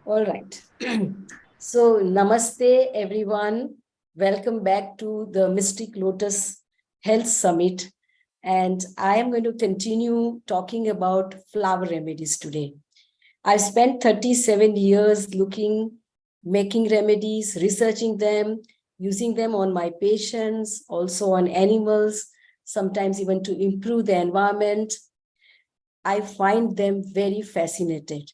All right. So, namaste, everyone. Welcome back to the Mystic Lotus Health Summit. And I am going to continue talking about flower remedies today. I've spent 37 years making remedies, researching them, using them on my patients, also on animals, sometimes even to improve the environment. I find them very fascinating.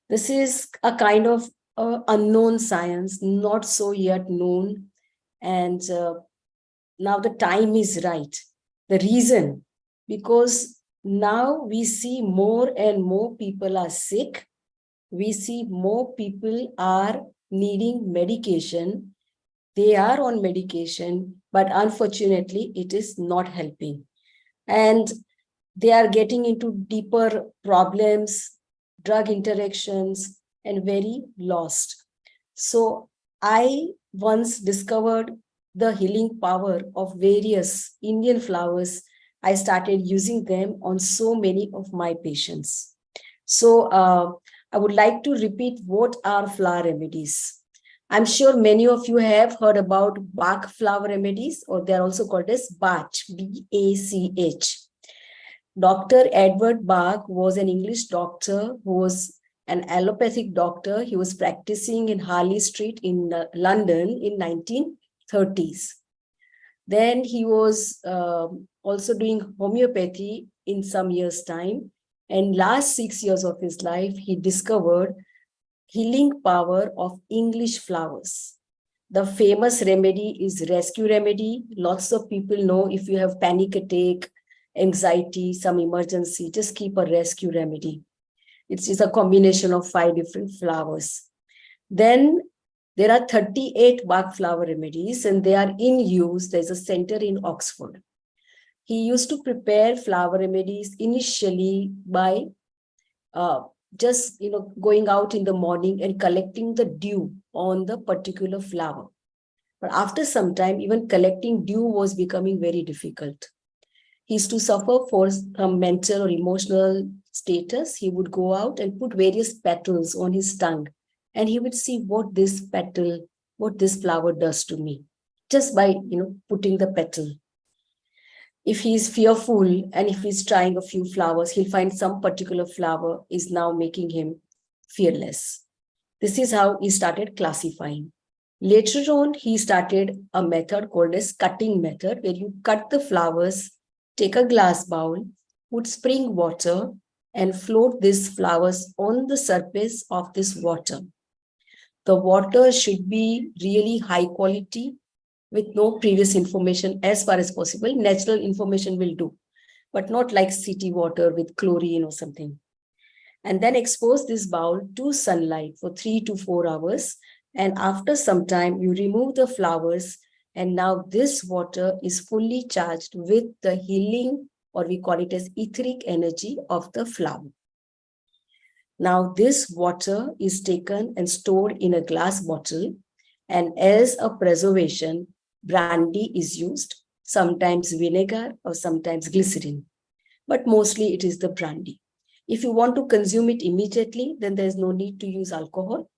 This is a kind of unknown science, not so yet known. And now the time is right. The reason, because now we see more and more people are sick. We see more people are needing medication. They are on medication, but unfortunately, it is not helping. And they are getting into deeper problems, drug interactions, and very lost. So I once discovered the healing power of various Indian flowers. I started using them on so many of my patients. So I would like to repeat what are flower remedies. I'm sure many of you have heard about Bach flower remedies, or they're also called as Bach, B-A-C-H. Dr. Edward Bach was an English doctor who was an allopathic doctor. He was practicing in Harley Street in London in 1930s. Then he was also doing homeopathy in some years' time. And last 6 years of his life, he discovered healing power of English flowers. The famous remedy is rescue remedy. Lots of people know if you have panic attack, anxiety, some emergency, just keep a rescue remedy. It's a combination of 5 different flowers. Then there are 38 Bach flower remedies and they are in use. There's a center in Oxford. He used to prepare flower remedies initially by just going out in the morning and collecting the dew on the particular flower. But after some time, even collecting dew was becoming very difficult. He used to suffer for some mental or emotional status. He would go out and put various petals on his tongue, and he would see what this flower does to me, just by putting the petal. If he's fearful and if he's trying a few flowers, he'll find some particular flower is now making him fearless. This is how he started classifying. Later on, he started a method called as cutting method, where you cut the flowers, take a glass bowl, put spring water, and float these flowers on the surface of this water. The water should be really high quality with no previous information as far as possible. Natural information will do, but not like city water with chlorine or something. And then expose this bowl to sunlight for 3 to 4 hours. And after some time, you remove the flowers. And now this water is fully charged with the healing, or we call it as etheric energy of the flower. Now this water is taken and stored in a glass bottle. And as a preservation, brandy is used, sometimes vinegar or sometimes glycerin. But mostly it is the brandy. If you want to consume it immediately, then there's no need to use alcohol.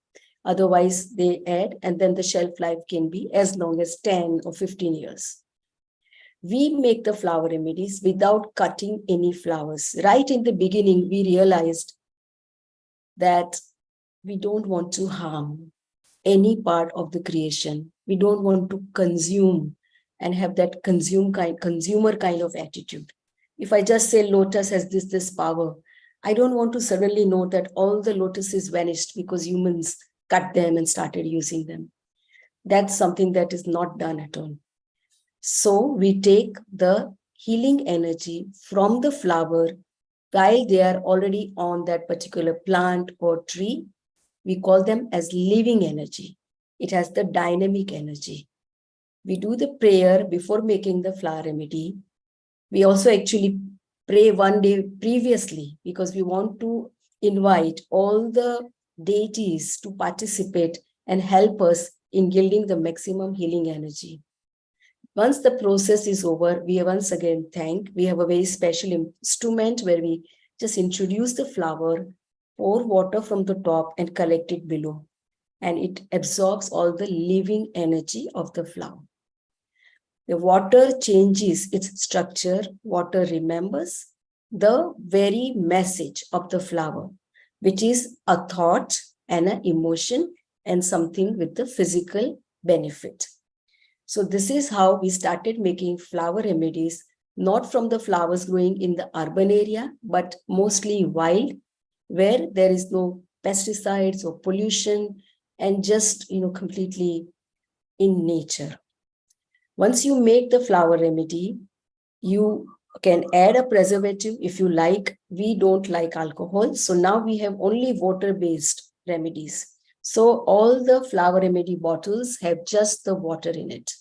Otherwise, they add, and then the shelf life can be as long as 10 or 15 years. We make the flower remedies without cutting any flowers. Right in the beginning, we realized that we don't want to harm any part of the creation. We don't want to consume and have that consumer kind of attitude. If I just say lotus has this power, I don't want to suddenly know that all the lotuses vanished because humans cut them and started using them. That's something that is not done at all. So we take the healing energy from the flower while they are already on that particular plant or tree. We call them as living energy. It has the dynamic energy. We do the prayer before making the flower remedy. We also actually pray one day previously because we want to invite all the deities to participate and help us in yielding the maximum healing energy. Once the process is over, we once again thank. We have a very special instrument where we just introduce the flower, pour water from the top and collect it below. And it absorbs all the living energy of the flower. The water changes its structure. Water remembers the very message of the flower, which is a thought and an emotion and something with the physical benefit. So this is how we started making flower remedies, not from the flowers growing in the urban area, but mostly wild, where there is no pesticides or pollution, and just, completely in nature. Once you make the flower remedy, you can add a preservative if you like. We don't like alcohol. So now we have only water-based remedies. So all the flower remedy bottles have just the water in it.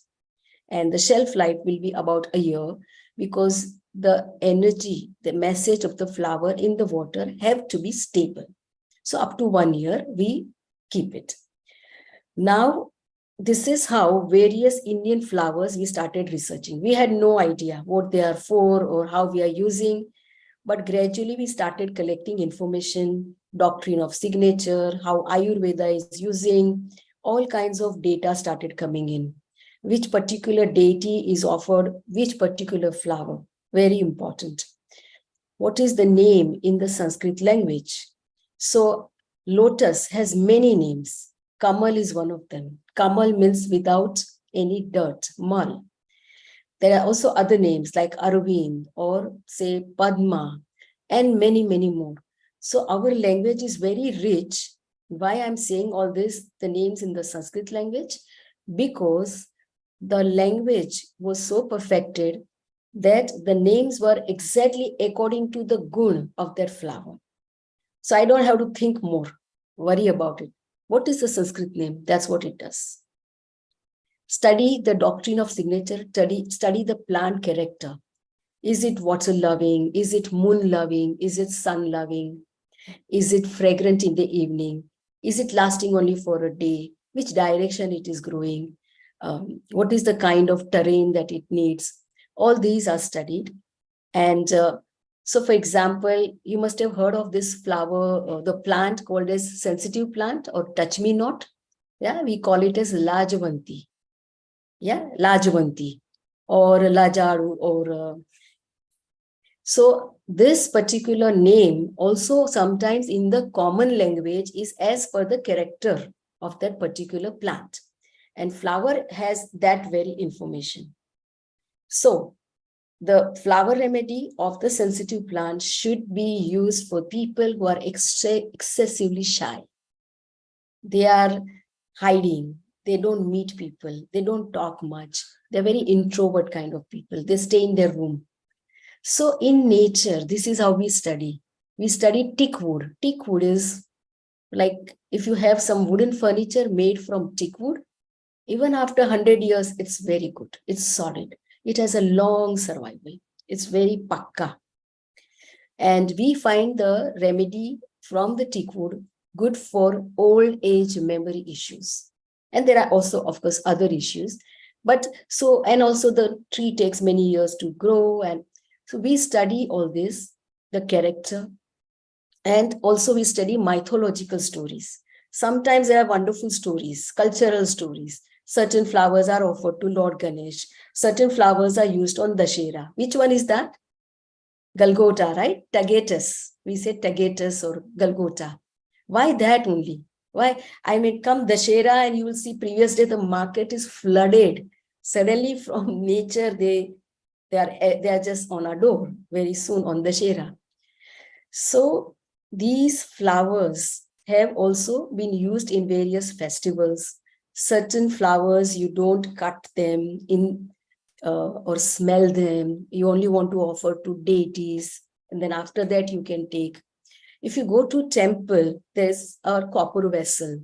And the shelf life will be about a year, because the energy, the message of the flower in the water have to be stable. So up to 1 year, we keep it. Now, this is how various Indian flowers we started researching. We had no idea what they are for or how we are using, but gradually we started collecting information, doctrine of signature, how Ayurveda is using, all kinds of data started coming in. Which particular deity is offered, which particular flower, very important. What is the name in the Sanskrit language? So lotus has many names. Kamal is one of them. Kamal means without any dirt, mal. There are also other names like Arvind or say Padma and many, many more. So our language is very rich. Why I'm saying all this, the names in the Sanskrit language? Because the language was so perfected that the names were exactly according to the gun of that flower. So I don't have to think more, worry about it. What is the Sanskrit name? That's what it does. Study the doctrine of signature, study the plant character. Is it water loving? Is it moon loving? Is it sun loving? Is it fragrant in the evening? Is it lasting only for a day? Which direction it is growing? What is the kind of terrain that it needs? All these are studied. And so, for example, you must have heard of this flower, the plant called as sensitive plant or touch me not. Yeah, we call it as Lajavanti. Yeah, Lajavanti or Lajaru or so this particular name also sometimes in the common language is as per the character of that particular plant. And flower has that very information. So the flower remedy of the sensitive plant should be used for people who are excessively shy. They are hiding. They don't meet people. They don't talk much. They're very introvert kind of people. They stay in their room. So in nature, this is how we study. We study teak wood. Teak wood is like if you have some wooden furniture made from teak wood, even after 100 years, it's very good. It's solid. It has a long survival. It's very pakka. And we find the remedy from the teak wood good for old age memory issues. And there are also, of course, other issues. But so, and also the tree takes many years to grow. And so we study all this, the character, and also we study mythological stories. Sometimes there are wonderful stories, cultural stories. Certain flowers are offered to Lord Ganesh. Certain flowers are used on Dashera. Which one is that? Golgotha, right? Tagetes. We say Tagetes or Golgotha. Why that only? Why? I mean, come Dashera and you will see previous day the market is flooded. Suddenly from nature, they are just on a door very soon on Dashera. So these flowers have also been used in various festivals. Certain flowers, you don't cut them in or smell them. You only want to offer to deities. And then after that, you can take. If you go to temple, there's a copper vessel.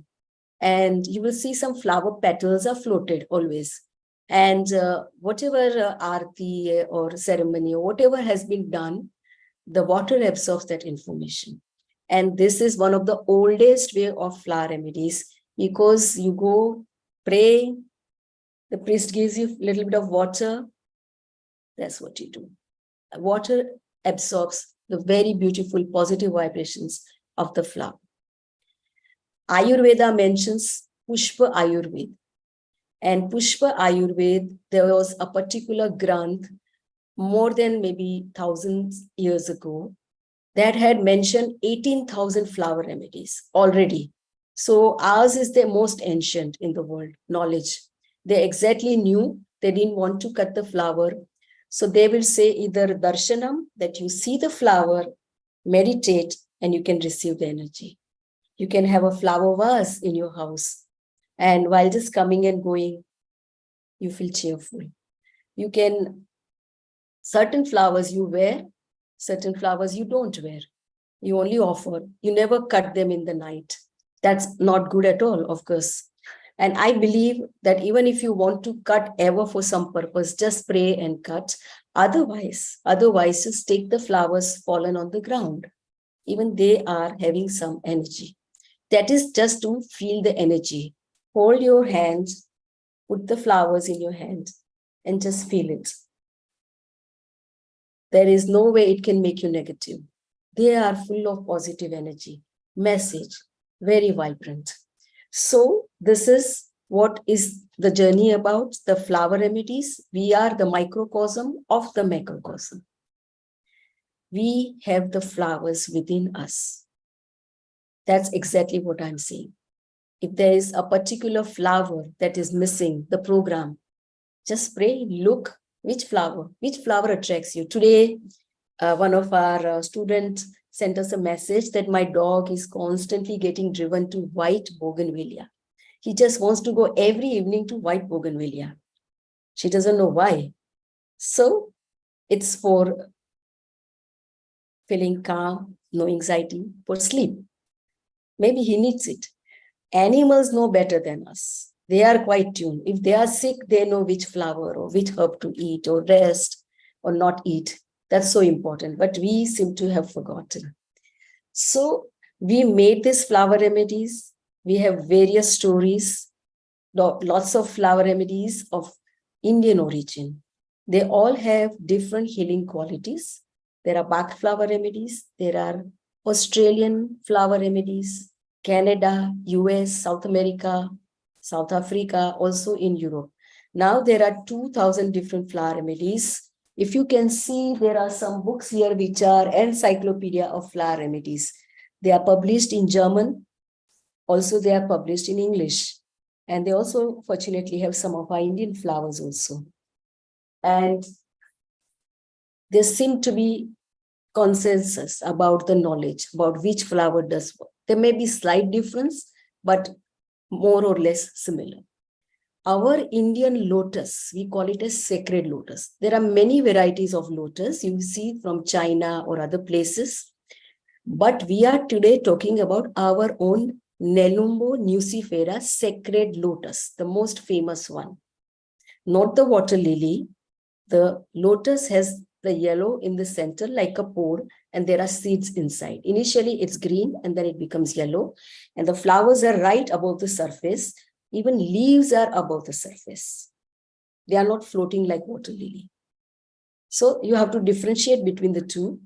And you will see some flower petals are floated always. And whatever aarti or ceremony or whatever has been done, the water absorbs that information. And this is one of the oldest way of flower remedies, because you go pray, the priest gives you a little bit of water. That's what you do. Water absorbs the very beautiful positive vibrations of the flower. Ayurveda mentions Pushpa Ayurveda. And Pushpa Ayurveda, there was a particular granth more than maybe thousands years ago that had mentioned 18,000 flower remedies already. So ours is the most ancient in the world knowledge. They exactly knew they didn't want to cut the flower. So they will say either darshanam, that you see the flower, meditate, and you can receive the energy. You can have a flower vase in your house. And while just coming and going, you feel cheerful. You can, certain flowers you wear, certain flowers you don't wear. You only offer. You never cut them in the night. That's not good at all, of course. And I believe that even if you want to cut ever for some purpose, just pray and cut. Otherwise, just take the flowers fallen on the ground. Even they are having some energy. That is just to feel the energy. Hold your hands, put the flowers in your hand, and just feel it. There is no way it can make you negative. They are full of positive energy, message, very vibrant. So this is what is the journey about, the flower remedies. We are the microcosm of the macrocosm. We have the flowers within us. That's exactly what I'm saying. If there is a particular flower that is missing the program, just pray, look, which flower attracts you. Today, one of our students sent us a message that my dog is constantly getting driven to white bougainvillea. He just wants to go every evening to white bougainvillea. She doesn't know why. So it's for feeling calm, no anxiety, for sleep. Maybe he needs it. Animals know better than us. They are quite tuned. If they are sick, they know which flower or which herb to eat or rest or not eat. That's so important. But we seem to have forgotten. So we made these flower remedies. We have various stories, lots of flower remedies of Indian origin. They all have different healing qualities. There are Bach flower remedies. There are Australian flower remedies, Canada, US, South America, South Africa, also in Europe. Now there are 2,000 different flower remedies. If you can see, there are some books here which are encyclopedia of flower remedies. They are published in German. Also, they are published in English. And they also, fortunately, have some of our Indian flowers also. And there seem to be consensus about the knowledge, about which flower does what. There may be slight difference, but more or less similar. Our Indian lotus, we call it a sacred lotus. There are many varieties of lotus you see from China or other places. But we are today talking about our own Nelumbo nucifera sacred lotus, the most famous one. Not the water lily. The lotus has the yellow in the center like a pod, and there are seeds inside. Initially, it's green and then it becomes yellow, and the flowers are right above the surface. Even leaves are above the surface. They are not floating like water lily. So you have to differentiate between the two.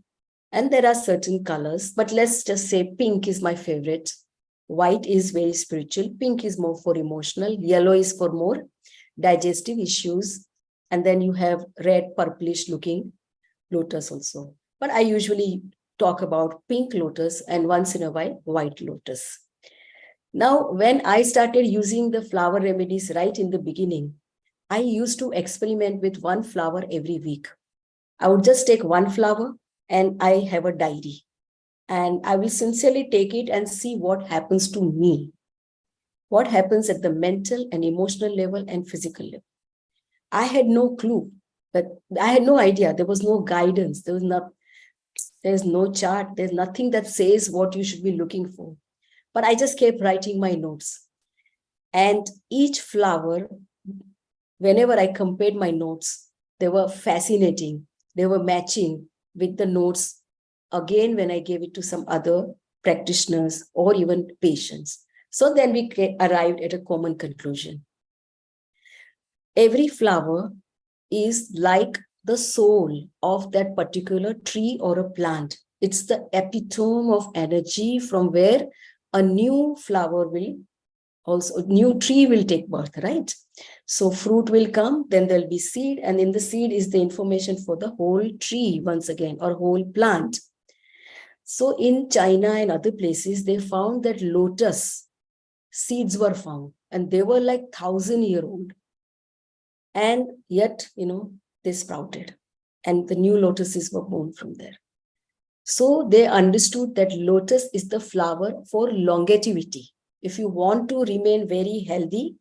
And there are certain colors, but let's just say pink is my favorite. White is very spiritual. Pink is more for emotional. Yellow is for more digestive issues. And then you have red, purplish looking lotus also. But I usually talk about pink lotus and once in a while, white lotus. Now, when I started using the flower remedies right in the beginning, I used to experiment with one flower every week. I would just take one flower and I have a diary. And I will sincerely take it and see what happens to me. What happens at the mental and emotional level and physical level. I had no clue, but I had no idea. There was no guidance. There's no chart. There's nothing that says what you should be looking for. But I just kept writing my notes. And each flower, whenever I compared my notes, they were fascinating. They were matching with the notes again when I gave it to some other practitioners or even patients. So then we arrived at a common conclusion. Every flower is like the soul of that particular tree or a plant It's the epitome of energy from where a new flower will also, new tree will take birth, right? So fruit will come, then there'll be seed, and in the seed is the information for the whole tree once again, or whole plant. So in China and other places, they found that lotus seeds were found, and they were like 1,000-year-old. And yet, they sprouted, and the new lotuses were born from there. So they understood that lotus is the flower for longevity. If you want to remain very healthy,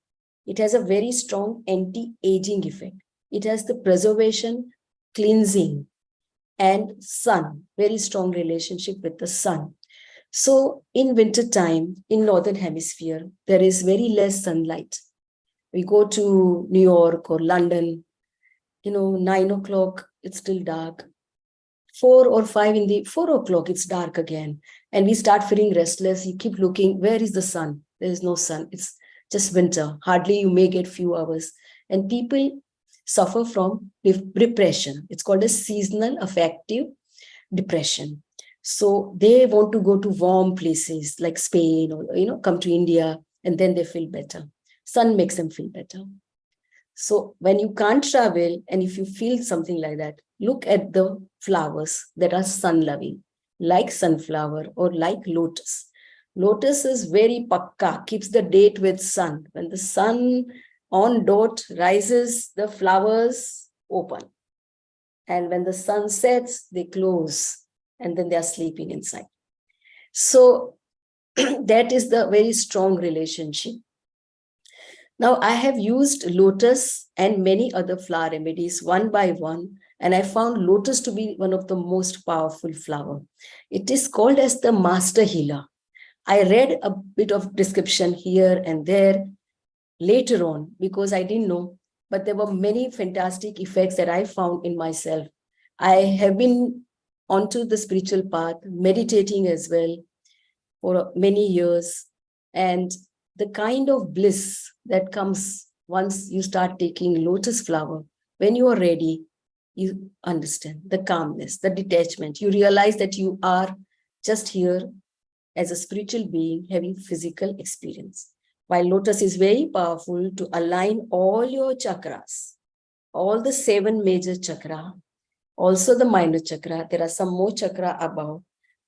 it has a very strong anti-aging effect. It has the preservation, cleansing, and sun, very strong relationship with the sun. So in winter time, in Northern Hemisphere, there is very less sunlight. We go to New York or London, 9 o'clock, it's still dark. 4 or 5 4 o'clock, it's dark again. And we start feeling restless. You keep looking, where is the sun? There is no sun. It's just winter. Hardly you may get few hours. And people suffer from depression. It's called a seasonal affective depression. So they want to go to warm places like Spain or, come to India, and then they feel better. Sun makes them feel better. So when you can't travel, and if you feel something like that, look at the flowers that are sun-loving, like sunflower or like lotus. Lotus is very pakka, keeps the date with sun. When the sun on dot rises, the flowers open. And when the sun sets, they close, and then they are sleeping inside. So that is the very strong relationship. Now, I have used lotus and many other flower remedies one by one, and I found lotus to be one of the most powerful flower. It is called as the master healer. I read a bit of description here and there later on because I didn't know, but there were many fantastic effects that I found in myself. I have been onto the spiritual path, meditating as well for many years, and the kind of bliss that comes once you start taking lotus flower, when you are ready, you understand the calmness, the detachment. You realize that you are just here as a spiritual being having physical experience. While lotus is very powerful to align all your chakras, all the 7 major chakra, also the minor chakra, there are some more chakra above,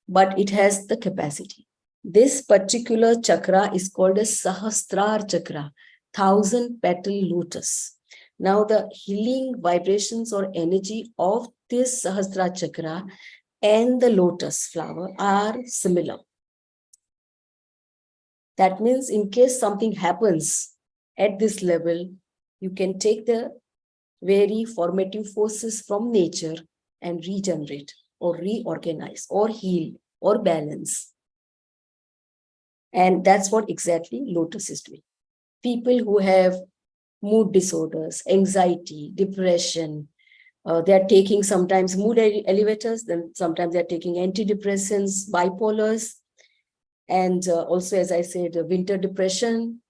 but it has the capacity. This particular chakra is called a Sahasrar chakra, 1,000-petal lotus. Now the healing vibrations or energy of this Sahasrar chakra and the lotus flower are similar. That means in case something happens at this level, you can take the very formative forces from nature and regenerate or reorganize or heal or balance. And that's what exactly lotus is doing. People who have mood disorders, anxiety, depression, they are taking sometimes mood elevators, then sometimes they are taking antidepressants, bipolars, and also, as I said, winter depression,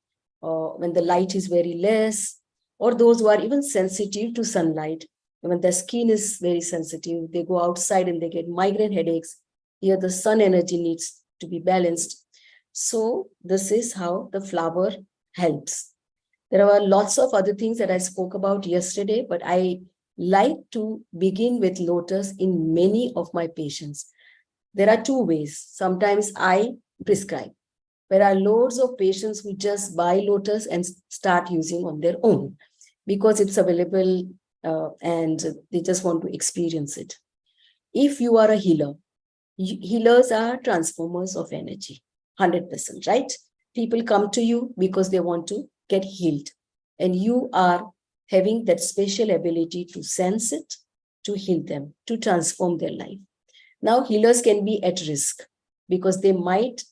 when the light is very less, or those who are even sensitive to sunlight. When their skin is very sensitive, they go outside and they get migraine headaches. Here the sun energy needs to be balanced. So this is how the flower helps. There are lots of other things that I spoke about yesterday, but I like to begin with lotus in many of my patients. There are 2 ways. Sometimes I prescribe. There are loads of patients who just buy lotus and start using on their own because it's available and they just want to experience it. If you are a healer, healers are transformers of energy, 100%, right? People come to you because they want to get healed, and you are having that special ability to sense it, to heal them, to transform their life. Now, healers can be at risk because they might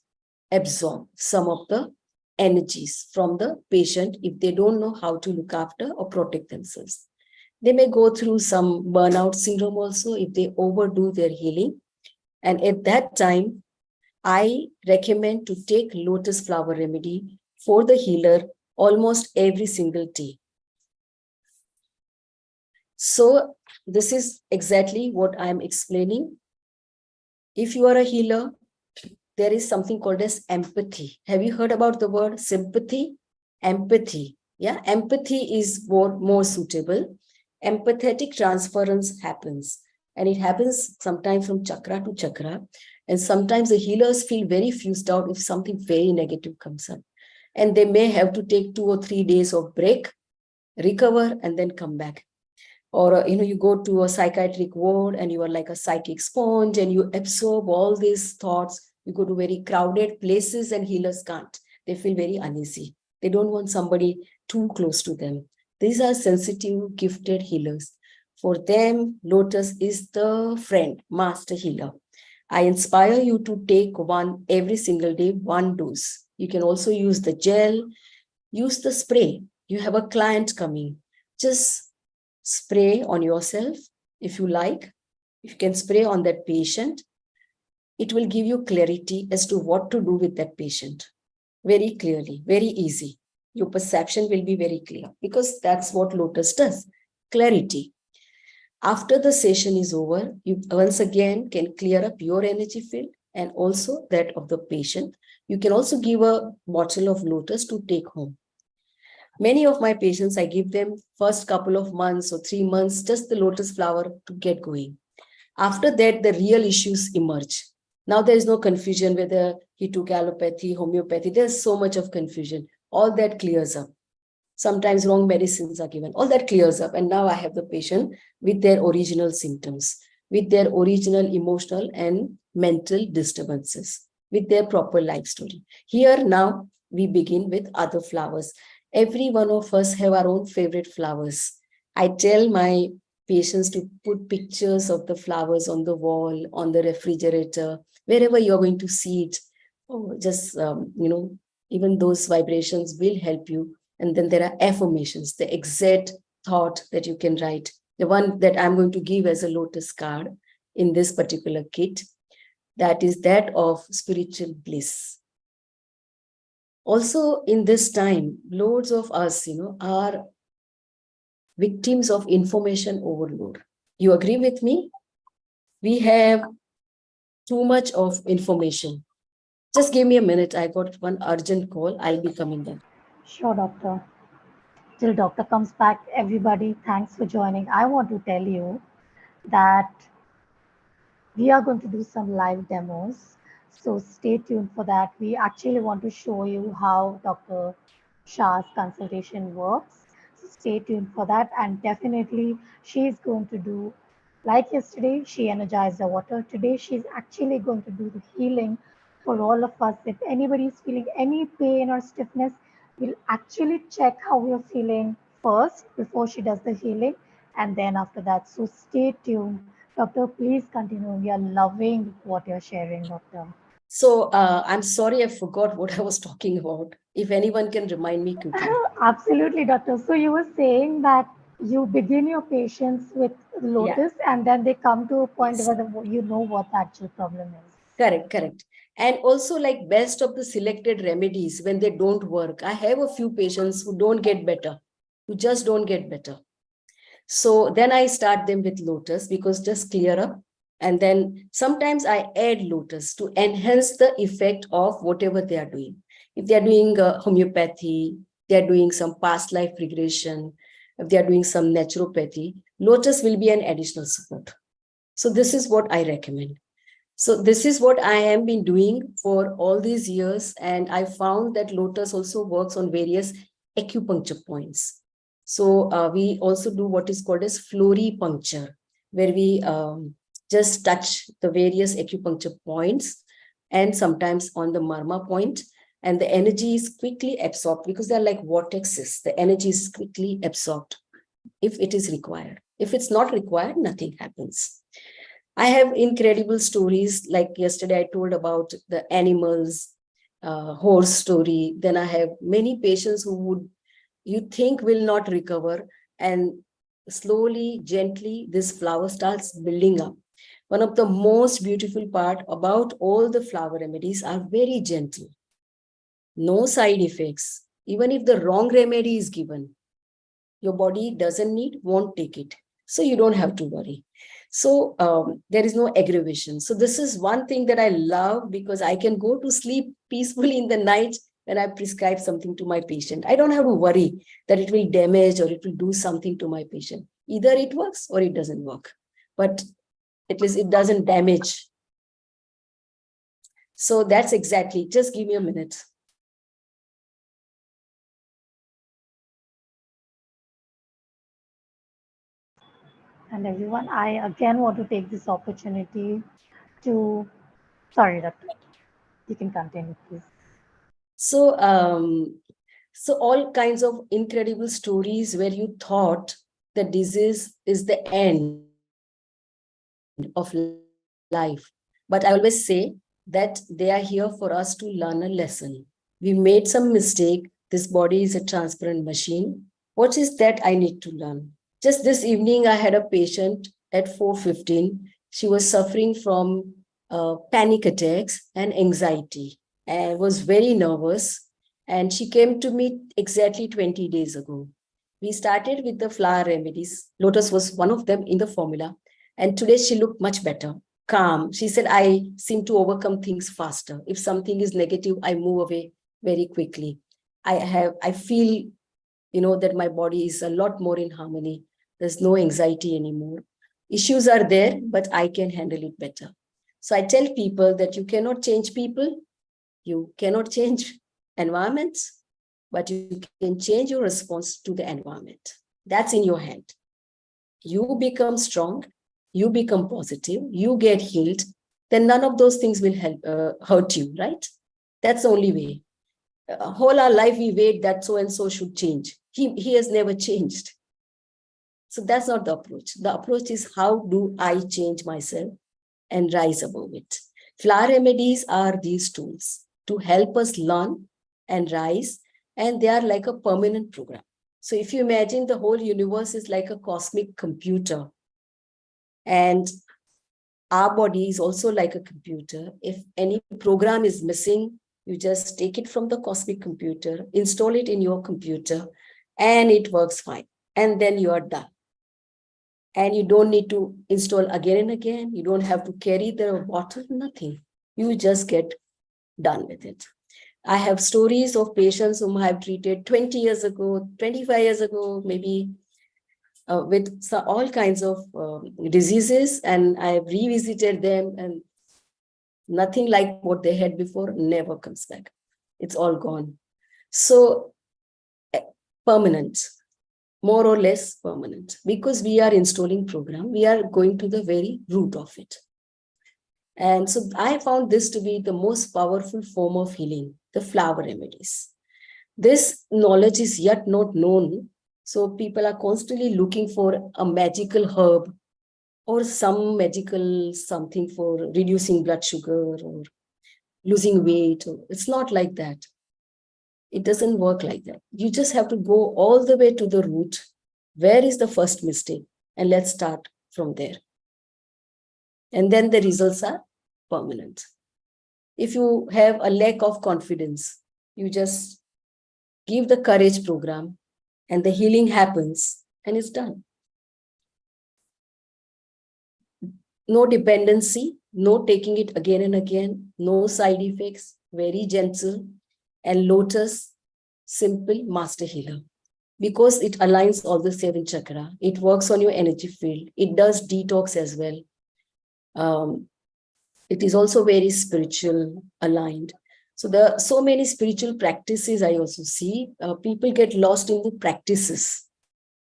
absorb some of the energies from the patient if they don't know how to look after or protect themselves. They may go through some burnout syndrome also if they overdo their healing. And at that time, I recommend to take lotus flower remedy for the healer almost every single day. So this is exactly what I'm explaining. If you are a healer, there is something called as empathy. Have you heard about the word sympathy? Empathy. Yeah, empathy is more suitable. Empathetic transference happens, and it happens sometimes from chakra to chakra. And sometimes the healers feel very fused out if something very negative comes up. And they may have to take 2 or 3 days of break, recover, and then come back. Or you go to a psychiatric ward and you are like a psychic sponge and you absorb all these thoughts. You go to very crowded places and healers can't. They feel very uneasy. They don't want somebody too close to them. These are sensitive, gifted healers. For them, Lotus is the friend, master healer. I inspire you to take one every single day, one dose. You can also use the gel, use the spray. You have a client coming, just spray on yourself if you like. If you can spray on that patient, it will give you clarity as to what to do with that patient. Very clearly, very easy. Your perception will be very clear because that's what Lotus does. Clarity. After the session is over, you once again can clear up your energy field and also that of the patient. You can also give a bottle of Lotus to take home. Many of my patients, I give them first couple of months or 3 months, just the lotus flower to get going. After that, the real issues emerge. Now there is no confusion whether he took allopathy, homeopathy. There's so much of confusion. All that clears up. Sometimes wrong medicines are given. All that clears up. And now I have the patient with their original symptoms, with their original emotional and mental disturbances, with their proper life story. Here now we begin with other flowers. Every one of us have our own favorite flowers. I tell my patients to put pictures of the flowers on the wall, on the refrigerator, wherever you're going to see it. Oh, just, even those vibrations will help you. And then there are affirmations, the exact thought that you can write. The one that I'm going to give as a lotus card in this particular kit, that is that of spiritual bliss. Also, in this time, loads of us, are victims of information overload. You agree with me? We have too much of information. Just give me a minute. I got one urgent call. I'll be coming back. Sure, doctor. Till doctor comes back, everybody, thanks for joining. I want to tell you that we are going to do some live demos. So stay tuned for that. We actually want to show you how Dr. Shah's consultation works. So stay tuned for that. And definitely she's going to do, like yesterday, she energized the water. Today, she's actually going to do the healing for all of us. If anybody is feeling any pain or stiffness, we'll actually check how we're feeling first before she does the healing. And then after that, so stay tuned. Doctor, please continue. We are loving what you're sharing, doctor. So I'm sorry, I forgot what I was talking about. If anyone can remind me quickly. Absolutely, doctor. So you were saying that you begin your patients with Lotus and then they come to a point Yes. where you know what the actual problem is. Correct. And also like best of the selected remedies when they don't work. I have a few patients who don't get better, who just don't get better. So then I start them with Lotus because just clear up. And then sometimes I add Lotus to enhance the effect of whatever they are doing. If they are doing homeopathy, they are doing some past life regression, if they are doing some naturopathy, Lotus will be an additional support. So this is what I recommend. So this is what I have been doing for all these years. And I found that Lotus also works on various acupuncture points. So we also do what is called as floripuncture, where we just touch the various acupuncture points and sometimes on the marma point. And the energy is quickly absorbed because they're like vortexes. The energy is quickly absorbed if it is required. If it's not required, nothing happens. I have incredible stories. Like yesterday, I told about the animals, horse story. Then I have many patients who you think will not recover. And slowly, gently, this flower starts building up. One of the most beautiful part about all the flower remedies are very gentle. No side effects. Even if the wrong remedy is given, your body doesn't need, won't take it. So you don't have to worry. So there is no aggravation. So this is one thing that I love, because I can go to sleep peacefully in the night when I prescribe something to my patient. I don't have to worry that it will damage or it will do something to my patient. Either it works or it doesn't work, but at least it doesn't damage. So that's exactly, just give me a minute. And everyone, I again want to take this opportunity to, sorry, doctor, you can continue, please. So, so all kinds of incredible stories where you thought the disease is the end of life. But I always say that they are here for us to learn a lesson. We made some mistake. This body is a transparent machine. What is that I need to learn? Just this evening, I had a patient at 4:15. She was suffering from panic attacks and anxiety and was very nervous. And she came to me exactly 20 days ago. We started with the flower remedies. Lotus was one of them in the formula. And today she looked much better, calm. She said, I seem to overcome things faster. If something is negative, I move away very quickly. I feel, that my body is a lot more in harmony. There's no anxiety anymore. Issues are there, but I can handle it better. So I tell people that you cannot change people, you cannot change environments, but you can change your response to the environment. That's in your hand. You become strong, you become positive, you get healed, then none of those things will hurt you, right? That's the only way. Whole our life we wait that so and so should change. He has never changed. So that's not the approach. The approach is, how do I change myself and rise above it? Flower remedies are these tools to help us learn and rise, and they are like a permanent program. So if you imagine the whole universe is like a cosmic computer, and our body is also like a computer. If any program is missing, you just take it from the cosmic computer, install it in your computer, and it works fine. And then you are done. And you don't need to install again and again. You don't have to carry the bottle, nothing. You just get done with it. I have stories of patients whom I have treated 20 years ago, 25 years ago, maybe with all kinds of diseases, and I have revisited them, and nothing like what they had before never comes back. It's all gone. So permanent, more or less permanent, because we are installing program, we are going to the very root of it. And so I found this to be the most powerful form of healing, the flower remedies. This knowledge is yet not known. So people are constantly looking for a magical herb or some magical something for reducing blood sugar or losing weight. It's not like that. It doesn't work like that. You just have to go all the way to the root. Where is the first mistake? And let's start from there. And then the results are permanent. If you have a lack of confidence, you just give the courage program and the healing happens and it's done. No dependency, no taking it again and again, no side effects, very gentle. And Lotus, simple master healer. Because it aligns all the 7 chakra. It works on your energy field. It does detox as well. It is also very spiritual aligned. So there are so many spiritual practices I also see. People get lost in the practices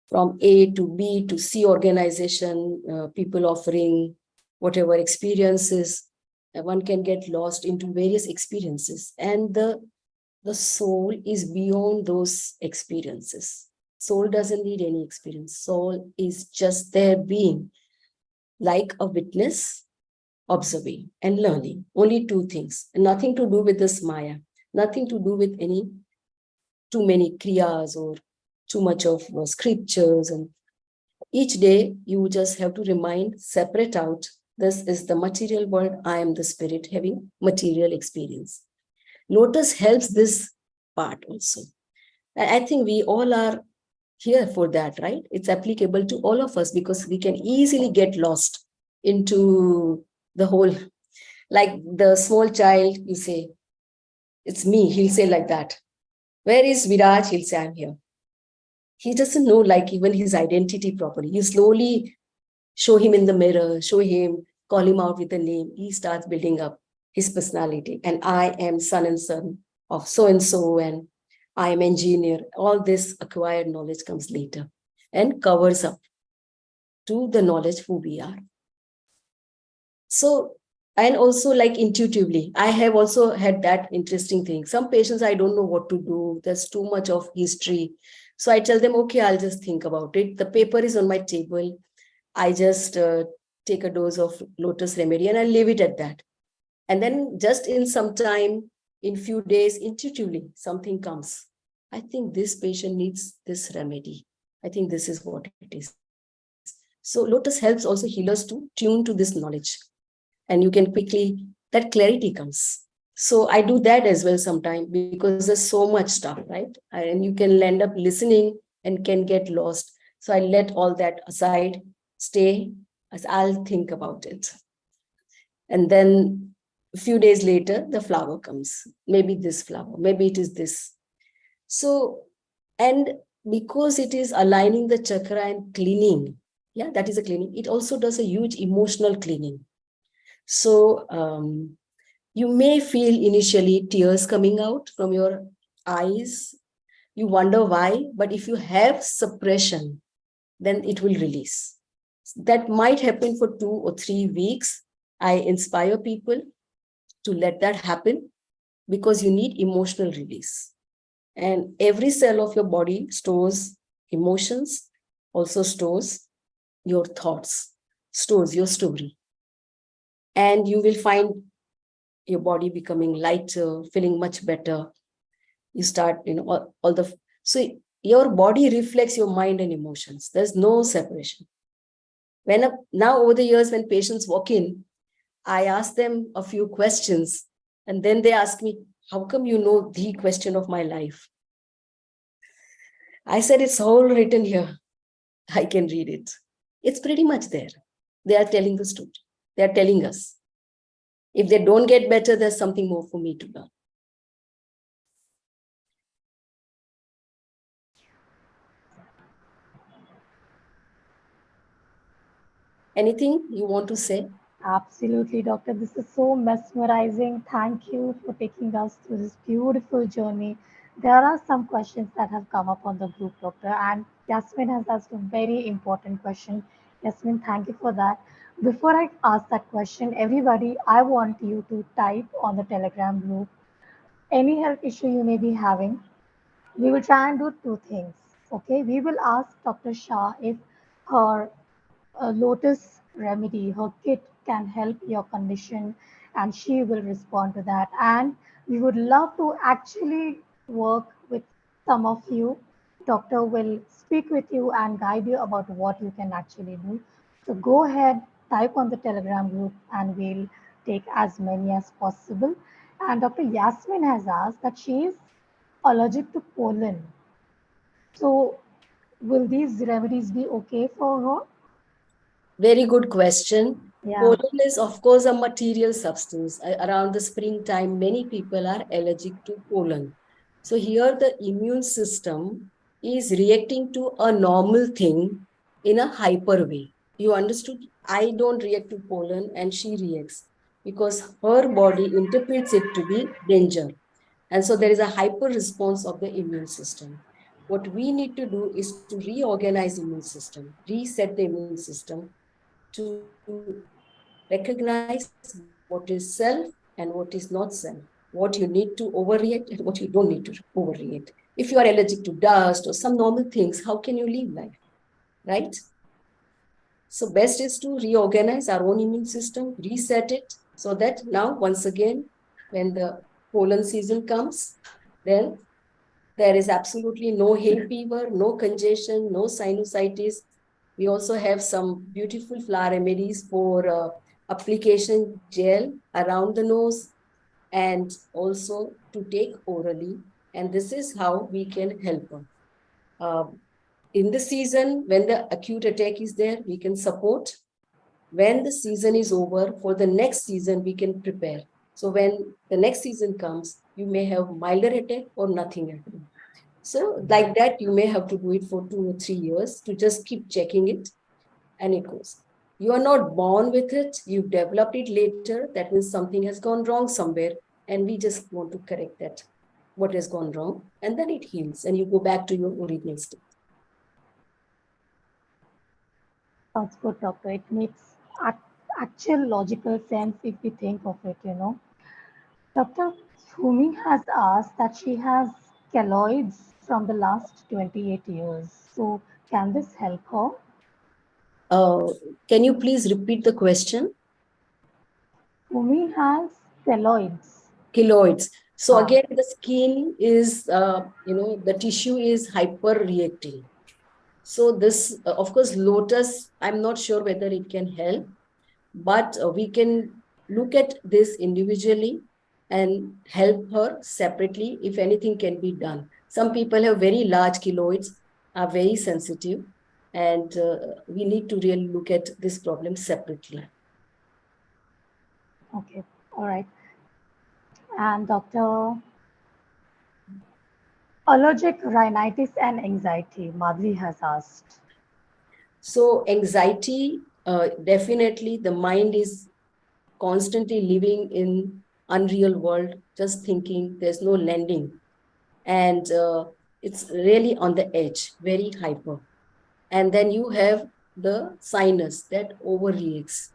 from A to B to C organization, people offering whatever experiences. One can get lost into various experiences. And the soul is beyond those experiences. Soul doesn't need any experience. Soul is just there being like a witness, observing and learning. Only 2 things. Nothing to do with this Maya. Nothing to do with any too many kriyas or too much of scriptures. And each day you just have to separate out, this is the material world, I am the spirit having material experience. Lotus helps this part also. And I think we all are here for that, right? It's applicable to all of us because we can easily get lost into the whole, like the small child, you say, it's me, he'll say like that. Where is Viraj? He'll say, I'm here. He doesn't know like even his identity properly. You slowly show him in the mirror, show him, call him out with a name. He starts building up his personality. And I am son and son of so and so, and I am engineer. All this acquired knowledge comes later and covers up to the knowledge who we are. So, and also like intuitively, I have also had that interesting thing. Some patients, I don't know what to do. There's too much of history. So I tell them, okay, I'll just think about it. The paper is on my table. I just take a dose of Lotus remedy and I leave it at that. And then just in some time, in few days, intuitively, something comes. I think this patient needs this remedy. I think this is what it is. So Lotus helps also healers to tune to this knowledge. And you can quickly, that clarity comes. So I do that as well sometimes because there's so much stuff, right? And you can end up listening and can get lost. So I let all that aside, stay, as I'll think about it. And then a few days later, the flower comes. Maybe this flower, maybe it is this. So, and because it is aligning the chakra and cleaning, yeah, that is a cleaning. It also does a huge emotional cleaning. So you may feel initially tears coming out from your eyes. You wonder why, but if you have suppression, then it will release. That might happen for 2 or 3 weeks. I inspire people to let that happen because you need emotional release. And every cell of your body stores emotions, also stores your thoughts, stores your story. And you will find your body becoming lighter, feeling much better. You start, all the, so your body reflects your mind and emotions. There's no separation. Now over the years, when patients walk in, I ask them a few questions, and then they ask me, how come you know the question of my life? I said, it's all written here. I can read it. It's pretty much there. They are telling the story. They are telling us. If they don't get better, there's something more for me to learn. Anything you want to say? Absolutely, doctor. This is so mesmerizing. Thank you for taking us through this beautiful journey. There are some questions that have come up on the group, doctor, and Yasmin has asked a very important question. Yasmin, thank you for that. Before I ask that question, everybody, I want you to type on the Telegram group any health issue you may be having. We will try and do two things. Okay, we will ask Dr. Shah if her Lotus remedy, her kit can help your condition, and she will respond to that. And we would love to actually work with some of you. Doctor will speak with you and guide you about what you can actually do. So go ahead, type on the Telegram group, and we'll take as many as possible. And Dr. Yasmin has asked that she is allergic to pollen. So will these remedies be okay for her? Very good question. Yeah. Pollen is, of course, a material substance. Around the springtime, many people are allergic to pollen. So here the immune system is reacting to a normal thing in a hyper way. You understood? I don't react to pollen and she reacts because her body interprets it to be danger. And so there is a hyper response of the immune system. What we need to do is to reorganize the immune system, reset the immune system to recognize what is self and what is not self, what you need to overreact and what you don't need to overreact. If you are allergic to dust or some normal things, how can you live life? Right? So best is to reorganize our own immune system, reset it so that now, once again, when the pollen season comes, then there is absolutely no hay fever, no congestion, no sinusitis. We also have some beautiful flower remedies for application gel around the nose and also to take orally. And this is how we can help her. in the season, when the acute attack is there, we can support. When the season is over, for the next season, we can prepare. So when the next season comes, you may have milder attack or nothing at all. So like that, you may have to do it for 2 or 3 years to just keep checking it, and it goes. You are not born with it. You've developed it later. That means something has gone wrong somewhere, and we just want to correct that, what has gone wrong, and then it heals, and you go back to your original state. Sounds good, doctor. It makes actual logical sense if we think of it, Dr. Humi has asked that she has keloids from the last 28 years. So, can this help her? Uh, can you please repeat the question? Humi has keloids. Keloids. So again, the skin is, the tissue is hyper reacting. So this, of course, Lotus, I'm not sure whether it can help, but we can look at this individually and help her separately if anything can be done. Some people have very large keloids, are very sensitive, and we need to really look at this problem separately. Okay, all right. And doctor, allergic rhinitis and anxiety, Madhuri has asked. So anxiety, definitely the mind is constantly living in unreal world, just thinking, there's no landing. And it's really on the edge, very hyper. And then you have the sinus that overreacts.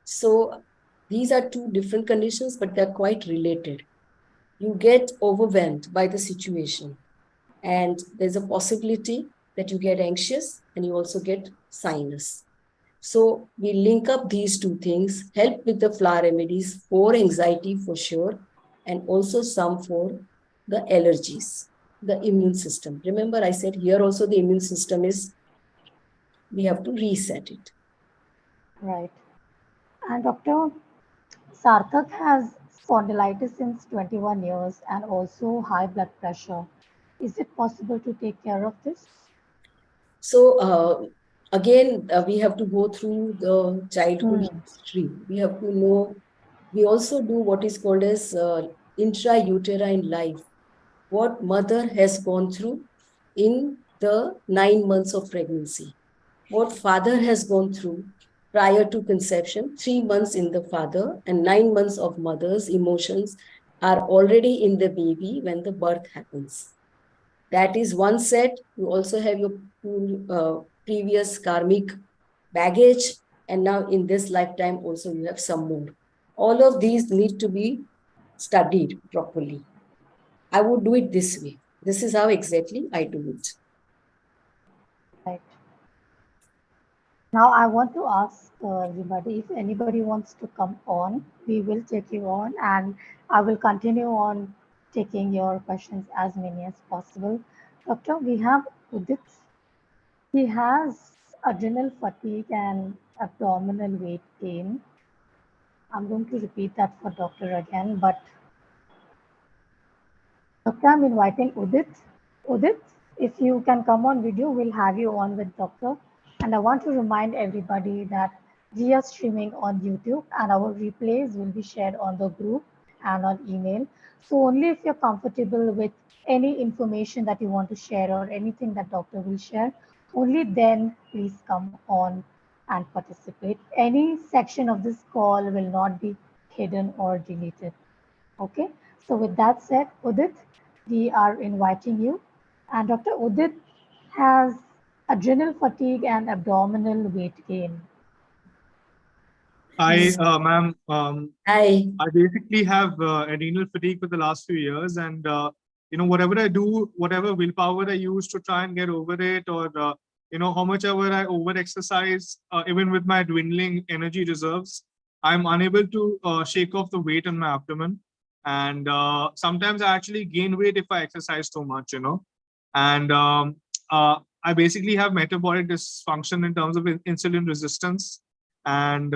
So these are two different conditions, but they're quite related. You get overwhelmed by the situation, and there's a possibility that you get anxious and you also get sinus. So we link up these two things, help with the flower remedies for anxiety for sure, and also some for the allergies, the immune system. Remember, I said here also the immune system is, we have to reset it. Right. And doctor, Sarthak has spondylitis since 21 years and also high blood pressure. Is it possible to take care of this? So again, we have to go through the childhood history. We have to know, we also do what is called as intrauterine life. What mother has gone through in the 9 months of pregnancy, what father has gone through prior to conception, 3 months in the father and 9 months of mother's emotions are already in the baby when the birth happens. That is one set. You also have your previous karmic baggage, and now in this lifetime also you have some more. All of these need to be studied properly. I would do it this way. This is how exactly I do it. Right. Now I want to ask everybody, if anybody wants to come on, we will take you on, and I will continue on taking your questions as many as possible. Doctor, we have Udit. He has adrenal fatigue and abdominal weight gain. I'm going to repeat that for doctor again, but doctor, I'm inviting Udit. Udit, if you can come on video, we'll have you on with doctor. And I want to remind everybody that we are streaming on YouTube and our replays will be shared on the group and on email. So only if you're comfortable with any information that you want to share or anything that doctor will share, only then please come on and participate. Any section of this call will not be hidden or deleted. Okay. So with that said, Udit, we are inviting you. And Dr. Udit has adrenal fatigue and abdominal weight gain. Hi, ma'am. Hi. I basically have adrenal fatigue for the last few years, and whatever I do, whatever willpower I use to try and get over it, or how much ever I over exercise, even with my dwindling energy reserves, I'm unable to shake off the weight on my abdomen, and sometimes I actually gain weight if I exercise too much, and I basically have metabolic dysfunction in terms of insulin resistance, and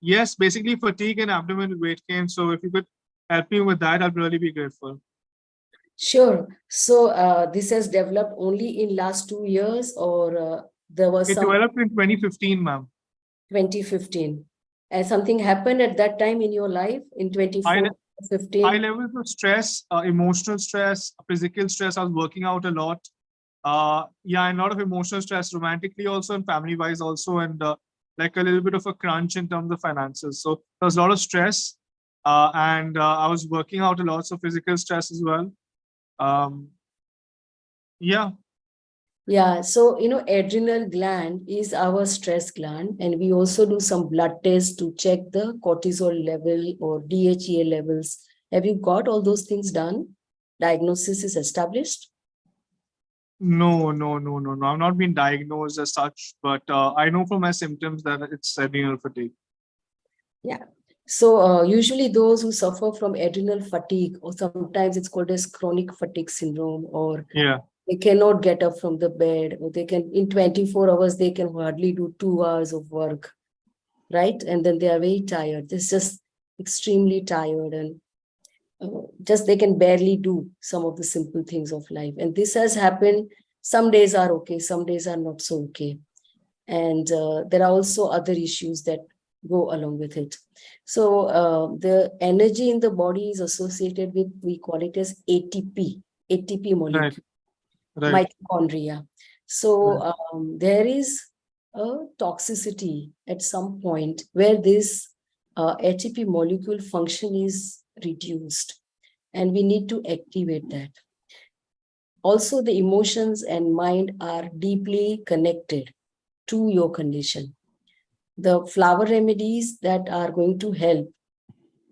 yes, basically fatigue and abdominal weight gain. So if you could help me with that, I'd really be grateful. Sure. So this has developed only in last 2 years, or there was It some developed in 2015, ma'am. 2015, and something happened at that time in your life in High, 24, high 15. levels of stress, emotional stress, physical stress. I was working out a lot. Yeah, and a lot of emotional stress, romantically also, and family wise also, and like a little bit of a crunch in terms of finances. So there was a lot of stress, and I was working out a lot, so physical stress as well. Um, yeah, Yeah, so adrenal gland is our stress gland, and we also do some blood tests to check the cortisol level or DHEA levels. Have you got all those things done? Diagnosis is established? no, no, no, no, no. I've not been diagnosed as such, but I know from my symptoms that it's adrenal fatigue. Yeah. So usually those who suffer from adrenal fatigue, or sometimes it's called as chronic fatigue syndrome, or Yeah, they cannot get up from the bed, or they can, in 24 hours, they can hardly do 2 hours of work, right? And then they are very tired. They're just extremely tired, and just they can barely do some of the simple things of life. And this has happened. Some days are okay, some days are not so okay. And there are also other issues that go along with it. So the energy in the body is associated with, we call it as ATP right, molecule, right, mitochondria. So there is a toxicity at some point where this ATP molecule function is reduced, and we need to activate that. Also, the emotions and mind are deeply connected to your condition. The flower remedies that are going to help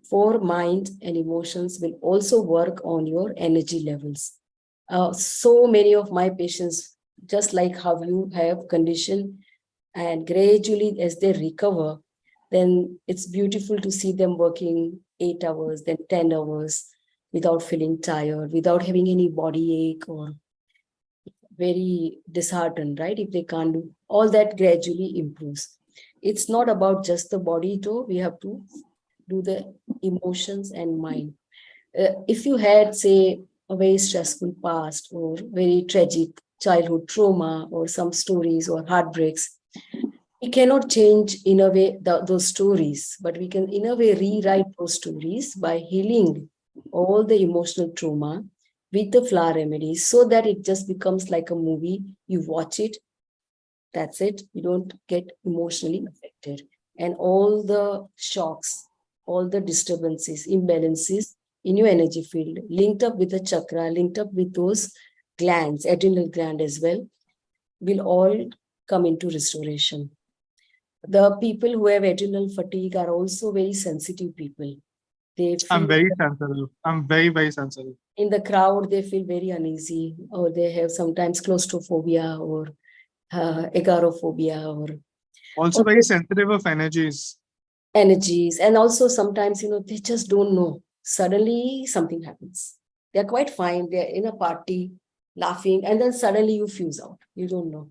for mind and emotions will also work on your energy levels. So many of my patients, just like how you have condition, and gradually as they recover, then it's beautiful to see them working 8 hours, then 10 hours without feeling tired, without having any body ache or very disheartened, right? If they can't do all that, gradually improves. It's not about just the body though, we have to do the emotions and mind. If you had, say, a very stressful past or very tragic childhood trauma or some stories or heartbreaks, we cannot change in a way those stories, but we can in a way rewrite those stories by healing all the emotional trauma with the flower remedies, so that it just becomes like a movie. You watch it, that's it. You don't get emotionally affected. And all the shocks, all the disturbances, imbalances in your energy field, linked up with the chakra, linked up with those glands, adrenal gland as well, will all come into restoration. The people who have adrenal fatigue are also very sensitive people. They I'm feel very sensitive. I'm very, very sensitive. in the crowd, they feel very uneasy, or they have sometimes claustrophobia or agoraphobia, Also or very sensitive of energies. energies. And also sometimes, they just don't know. Suddenly something happens. They're quite fine. They're in a party laughing, and then suddenly you fuse out. You don't know.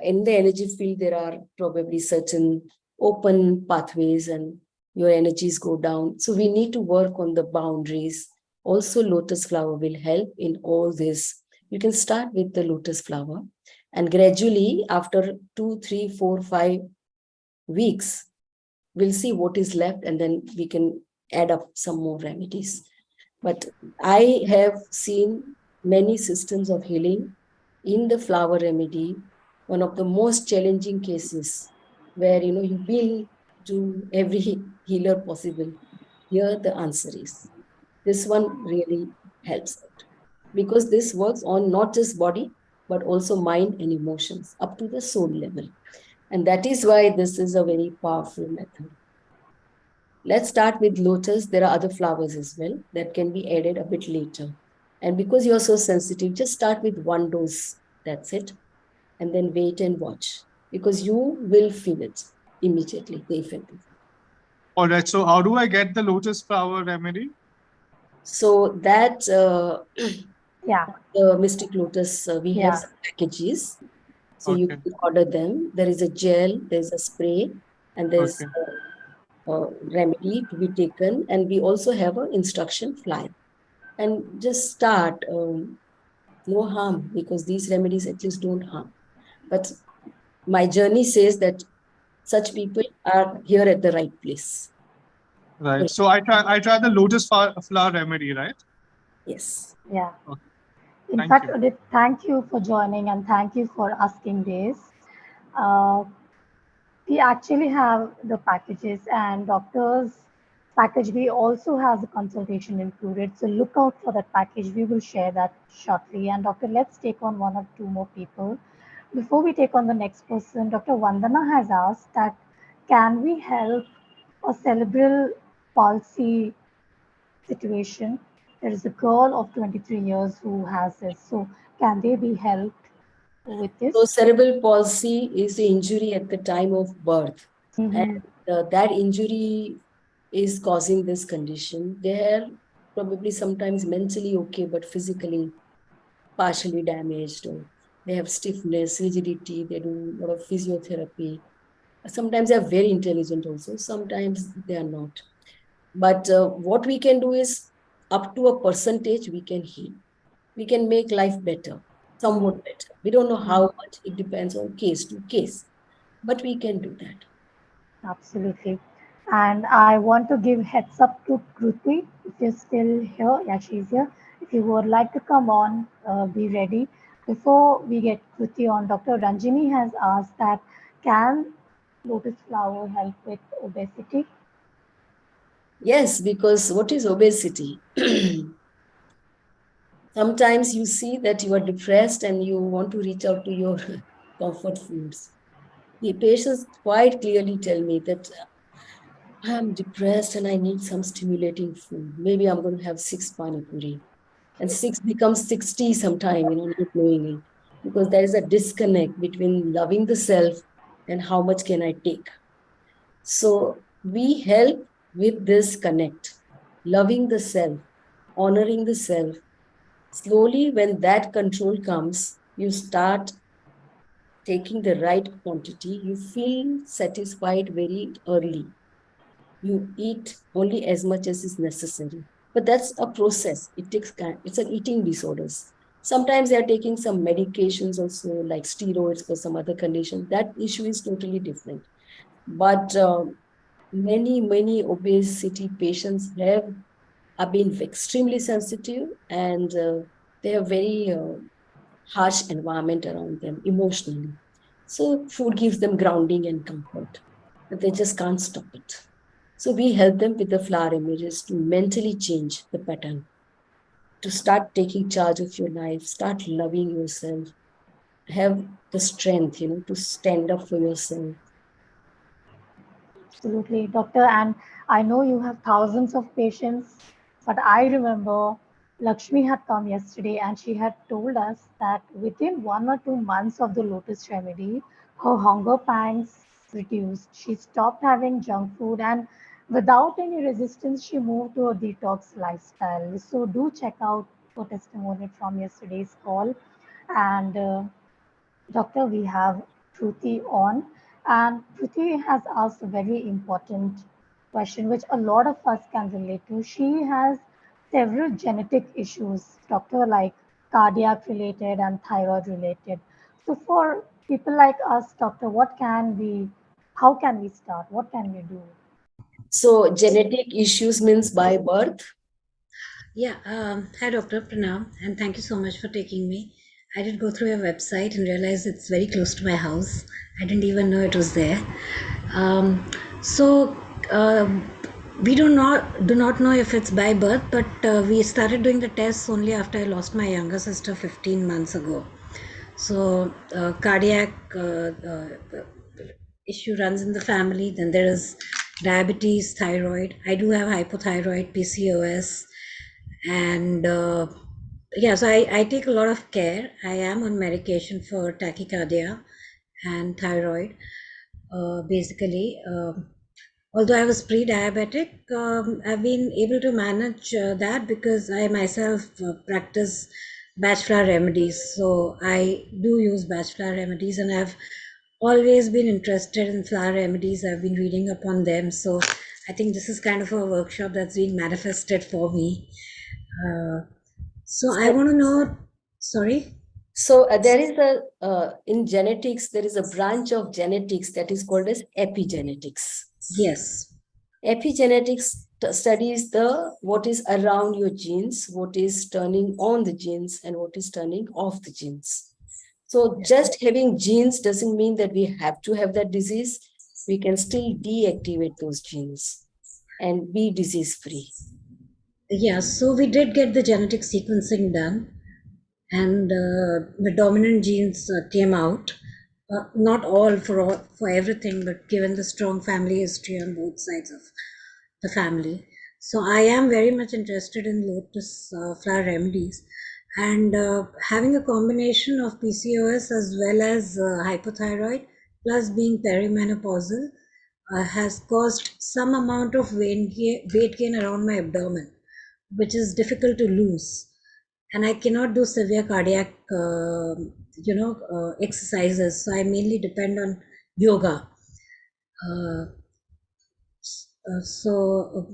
In the energy field, there are probably certain open pathways and your energies go down. So we need to work on the boundaries. Also, lotus flower will help in all this. You can start with the lotus flower, and gradually, after 2, 3, 4, 5 weeks, we'll see what is left, and then we can add up some more remedies. But I have seen many systems of healing in the flower remedy. One of the most challenging cases where you've been to every healer possible. Here the answer is this one really helps out, because this works on not just body but also mind and emotions up to the soul level. And that is why this is a very powerful method. Let's start with lotus. There are other flowers as well that can be added a bit later. And because you're so sensitive, just start with one dose. That's it. And then wait and watch, because you will feel it immediately, the effect. All right. So how do I get the lotus flower remedy? So that Yeah, the Mystic Lotus, we have yeah, some packages. So you Okay. can order them. There is a gel, there's a spray, and there's Okay. a remedy to be taken. And we also have an instruction flyer. and just start. No harm, because these remedies at least don't harm. But my journey says that such people are here at the right place. Right. So I try the lotus flower remedy, right? Yes. Yeah. Okay. In Thank fact, you. Udit, thank you for joining and thank you for asking this. Uh, we actually have the packages and doctors package. We also has a consultation included. So look out for that package. We will share that shortly. And doctor, let's take on one or two more people. Before we take on the next person, Dr. Vandana has asked that can we help a cerebral palsy situation? There is a girl of 23 years who has this. So can they be helped with So this? cerebral palsy is the injury at the time of birth, and Mm-hmm. that injury is causing this condition. They are probably sometimes mentally okay, but physically partially damaged, or they have stiffness, rigidity. They do a lot of physiotherapy. Sometimes they are very intelligent also. Sometimes they are not. But what we can do is, up to a percentage, we can heal. We can make life better, somewhat better. We don't know how much. It depends on case to case, but we can do that. Absolutely. And I want to give heads up to Kruti if you're still here. Yeah, she's here. If you would like to come on, be ready. Before we get Kruti on, Dr. Ranjini has asked that can lotus flower help with obesity? Yes, because what is obesity? Sometimes you see that you are depressed and you want to reach out to your comfort foods. The patients quite clearly tell me that I'm depressed and I need some stimulating food. Maybe I'm going to have 6 pani puri. And 6 becomes 60 sometime, not knowing it. Because there is a disconnect between loving the self and how much can I take. So we help with this connect, loving the self, honoring the self. Slowly, when that control comes, you start taking the right quantity. You feel satisfied very early. You eat only as much as is necessary. But that's a process. It takes time. It's an eating disorders. Sometimes they are taking some medications also, like steroids for some other condition. That issue is totally different. But many obesity patients have been extremely sensitive, and they have very harsh environment around them emotionally. So food gives them grounding and comfort, but they just can't stop it. So we help them with the flower images to mentally change the pattern, to start taking charge of your life, start loving yourself, have the strength, to stand up for yourself. Absolutely, doctor. And I know you have thousands of patients, but I remember Lakshmi had come yesterday and she had told us that within 1 or 2 months of the Lotus remedy, her hunger pangs reduced. She stopped having junk food and without any resistance, she moved to a detox lifestyle. So do check out her testimony from yesterday's call. And Doctor, we have Shruti on, and Shruti has asked a very important question, which a lot of us can relate to. She has several genetic issues, doctor, like cardiac related and thyroid related. So, for people like us, doctor, how can we start? What can we do? So genetic issues means by birth. Yeah, hi Dr. Pranam, and thank you so much for taking me. I did go through your website and realized it's very close to my house. I didn't even know it was there. Um, so we do not know if it's by birth, but we started doing the tests only after I lost my younger sister 15 months ago. So cardiac issue runs in the family. Then there is diabetes, thyroid. I do have hypothyroid, PCOS, and yeah, so I take a lot of care. I am on medication for tachycardia and thyroid, basically. Although I was pre-diabetic, I've been able to manage that because I myself practice batch flower remedies. So I do use batch flower remedies, and I've always been interested in flower remedies. I've been reading upon them. So I think this is kind of a workshop that's being manifested for me. So I want to know, sorry? So there is in genetics, there is a branch of genetics that is called as epigenetics. Yes. Epigenetics studies what is around your genes, what is turning on the genes, and what is turning off the genes. So just having genes doesn't mean that we have to have that disease. We can still deactivate those genes and be disease free. Yeah, so we did get the genetic sequencing done, and the dominant genes came out. Not for everything, but given the strong family history on both sides of the family. So I am very much interested in Lotus flower remedies, and having a combination of PCOS as well as hypothyroid, plus being perimenopausal, has caused some amount of weight gain around my abdomen, which is difficult to lose. And I cannot do severe cardiac, exercises. So I mainly depend on yoga. Uh, so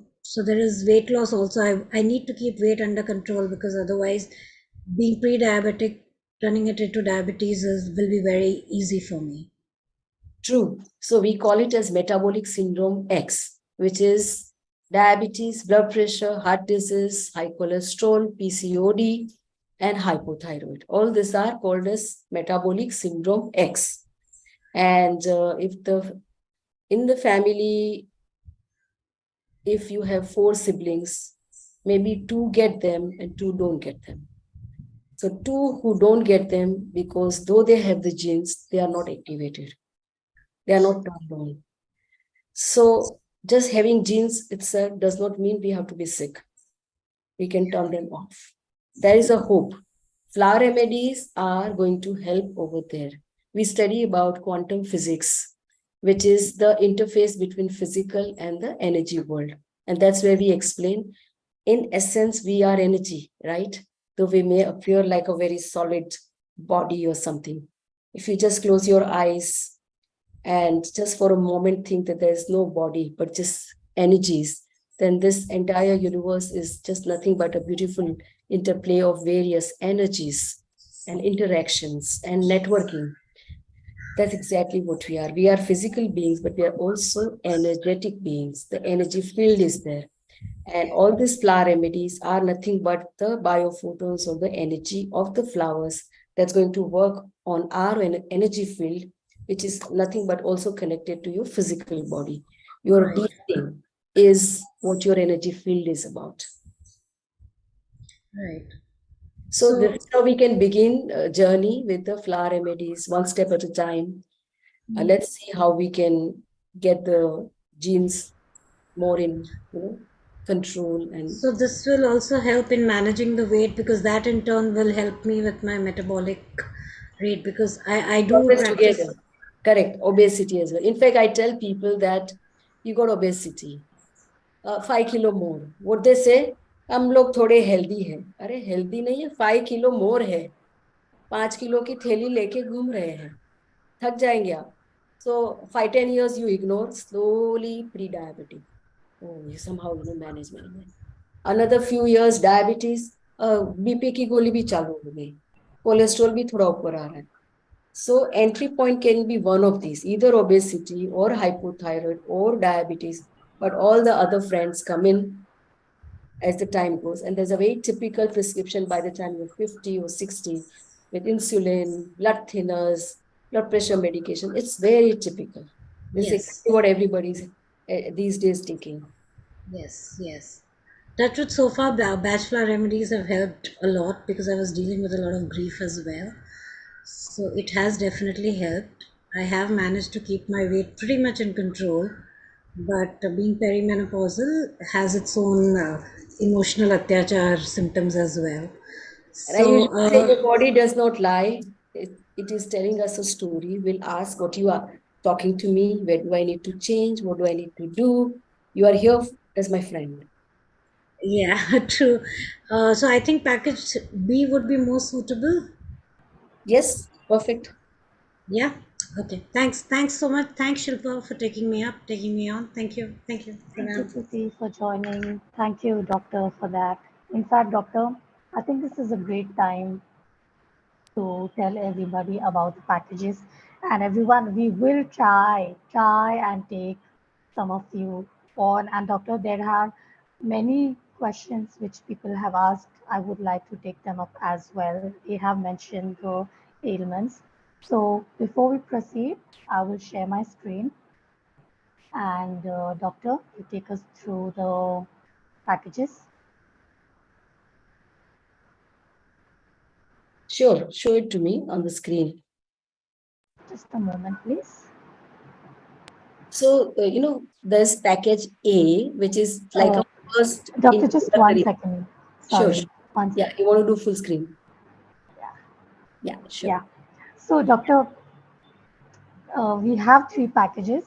there is weight loss also. I need to keep weight under control, because otherwise, being pre-diabetic, turning it into diabetes will be very easy for me. True. So we call it as metabolic syndrome X, which is diabetes, blood pressure, heart disease, high cholesterol, PCOD, and hypothyroid. All these are called as metabolic syndrome X. And if in the family, if you have 4 siblings, maybe 2 get them and 2 don't get them. So 2 who don't get them, because though they have the genes, they are not activated. They are not turned on. So just having genes itself does not mean we have to be sick. We can turn them off. There is a hope. Flower remedies are going to help over there. We study about quantum physics, which is the interface between physical and the energy world. And that's where we explain, in essence, we are energy, right? Though we may appear like a very solid body or something. If you just close your eyes and just for a moment think that there's no body, but just energies, then this entire universe is just nothing but a beautiful interplay of various energies and interactions and networking. That's exactly what we are. We are physical beings, but we are also energetic beings. The energy field is there. And all these flower remedies are nothing but the biophotons or the energy of the flowers that's going to work on our energy field, which is nothing but also connected to your physical body. Your Right. breathing is what your energy field is about. Right. So this is how we can begin a journey with the flower remedies, one step at a time. Let's see how we can get the genes more in, control. And So this will also help in managing the weight, because that in turn will help me with my metabolic rate, because I do always practice. together. Correct. Obesity as well. In fact, I tell people that you got obesity, 5 kilo more. What they say, हम लोग थोड़े healthy हैं. अरे healthy नहीं है, 5 kilo मोर है. 5 kilo की थैली लेके घूम रहे हैं. थक जाएंगे आप. So 5-10 years you ignore, slowly pre-diabetic. Oh, you somehow manage. Another few years diabetes, BP की गोली भी चालू हो गई. कोलेस्ट्रॉल भी थोड़ा ऊपर आ रहा है. So entry point can be one of these, either obesity or hypothyroid or diabetes, but all the other friends come in as the time goes. And there's a very typical prescription by the time you're 50 or 60 with insulin, blood thinners, blood pressure medication. It's very typical. This is Yes. exactly what everybody's these days taking. Yes. That would so far, bachelor remedies have helped a lot, because I was dealing with a lot of grief as well. So it has definitely helped. I have managed to keep my weight pretty much in control, but being perimenopausal has its own emotional atyachar symptoms as well. And I usually say So your body does not lie. It is telling us a story. We'll ask what you are talking to me. Where do I need to change? What do I need to do? You are here as my friend. yeah, true. So I think package B would be more suitable. Yes, perfect. Yeah. Okay. Thanks so much. Thanks, Shilpa, for taking me on. Thank you. Thank you, Tuti, for joining. Thank you, doctor, for that. In fact, doctor, I think this is a great time to tell everybody about the packages. And everyone, we will try and take some of you on. And doctor, there are many questions which people have asked. I would like to take them up as well. They have mentioned the ailments. So before we proceed, I will share my screen. And doctor, you take us through the packages. Sure, show it to me on the screen. Just a moment, please. So, there's package A, which is like a first Doctor, just one introductory. second. Sure, Sorry, sure. one Yeah, second. you want to do full screen? Yeah. Yeah, sure. Yeah. So, doctor, we have three packages.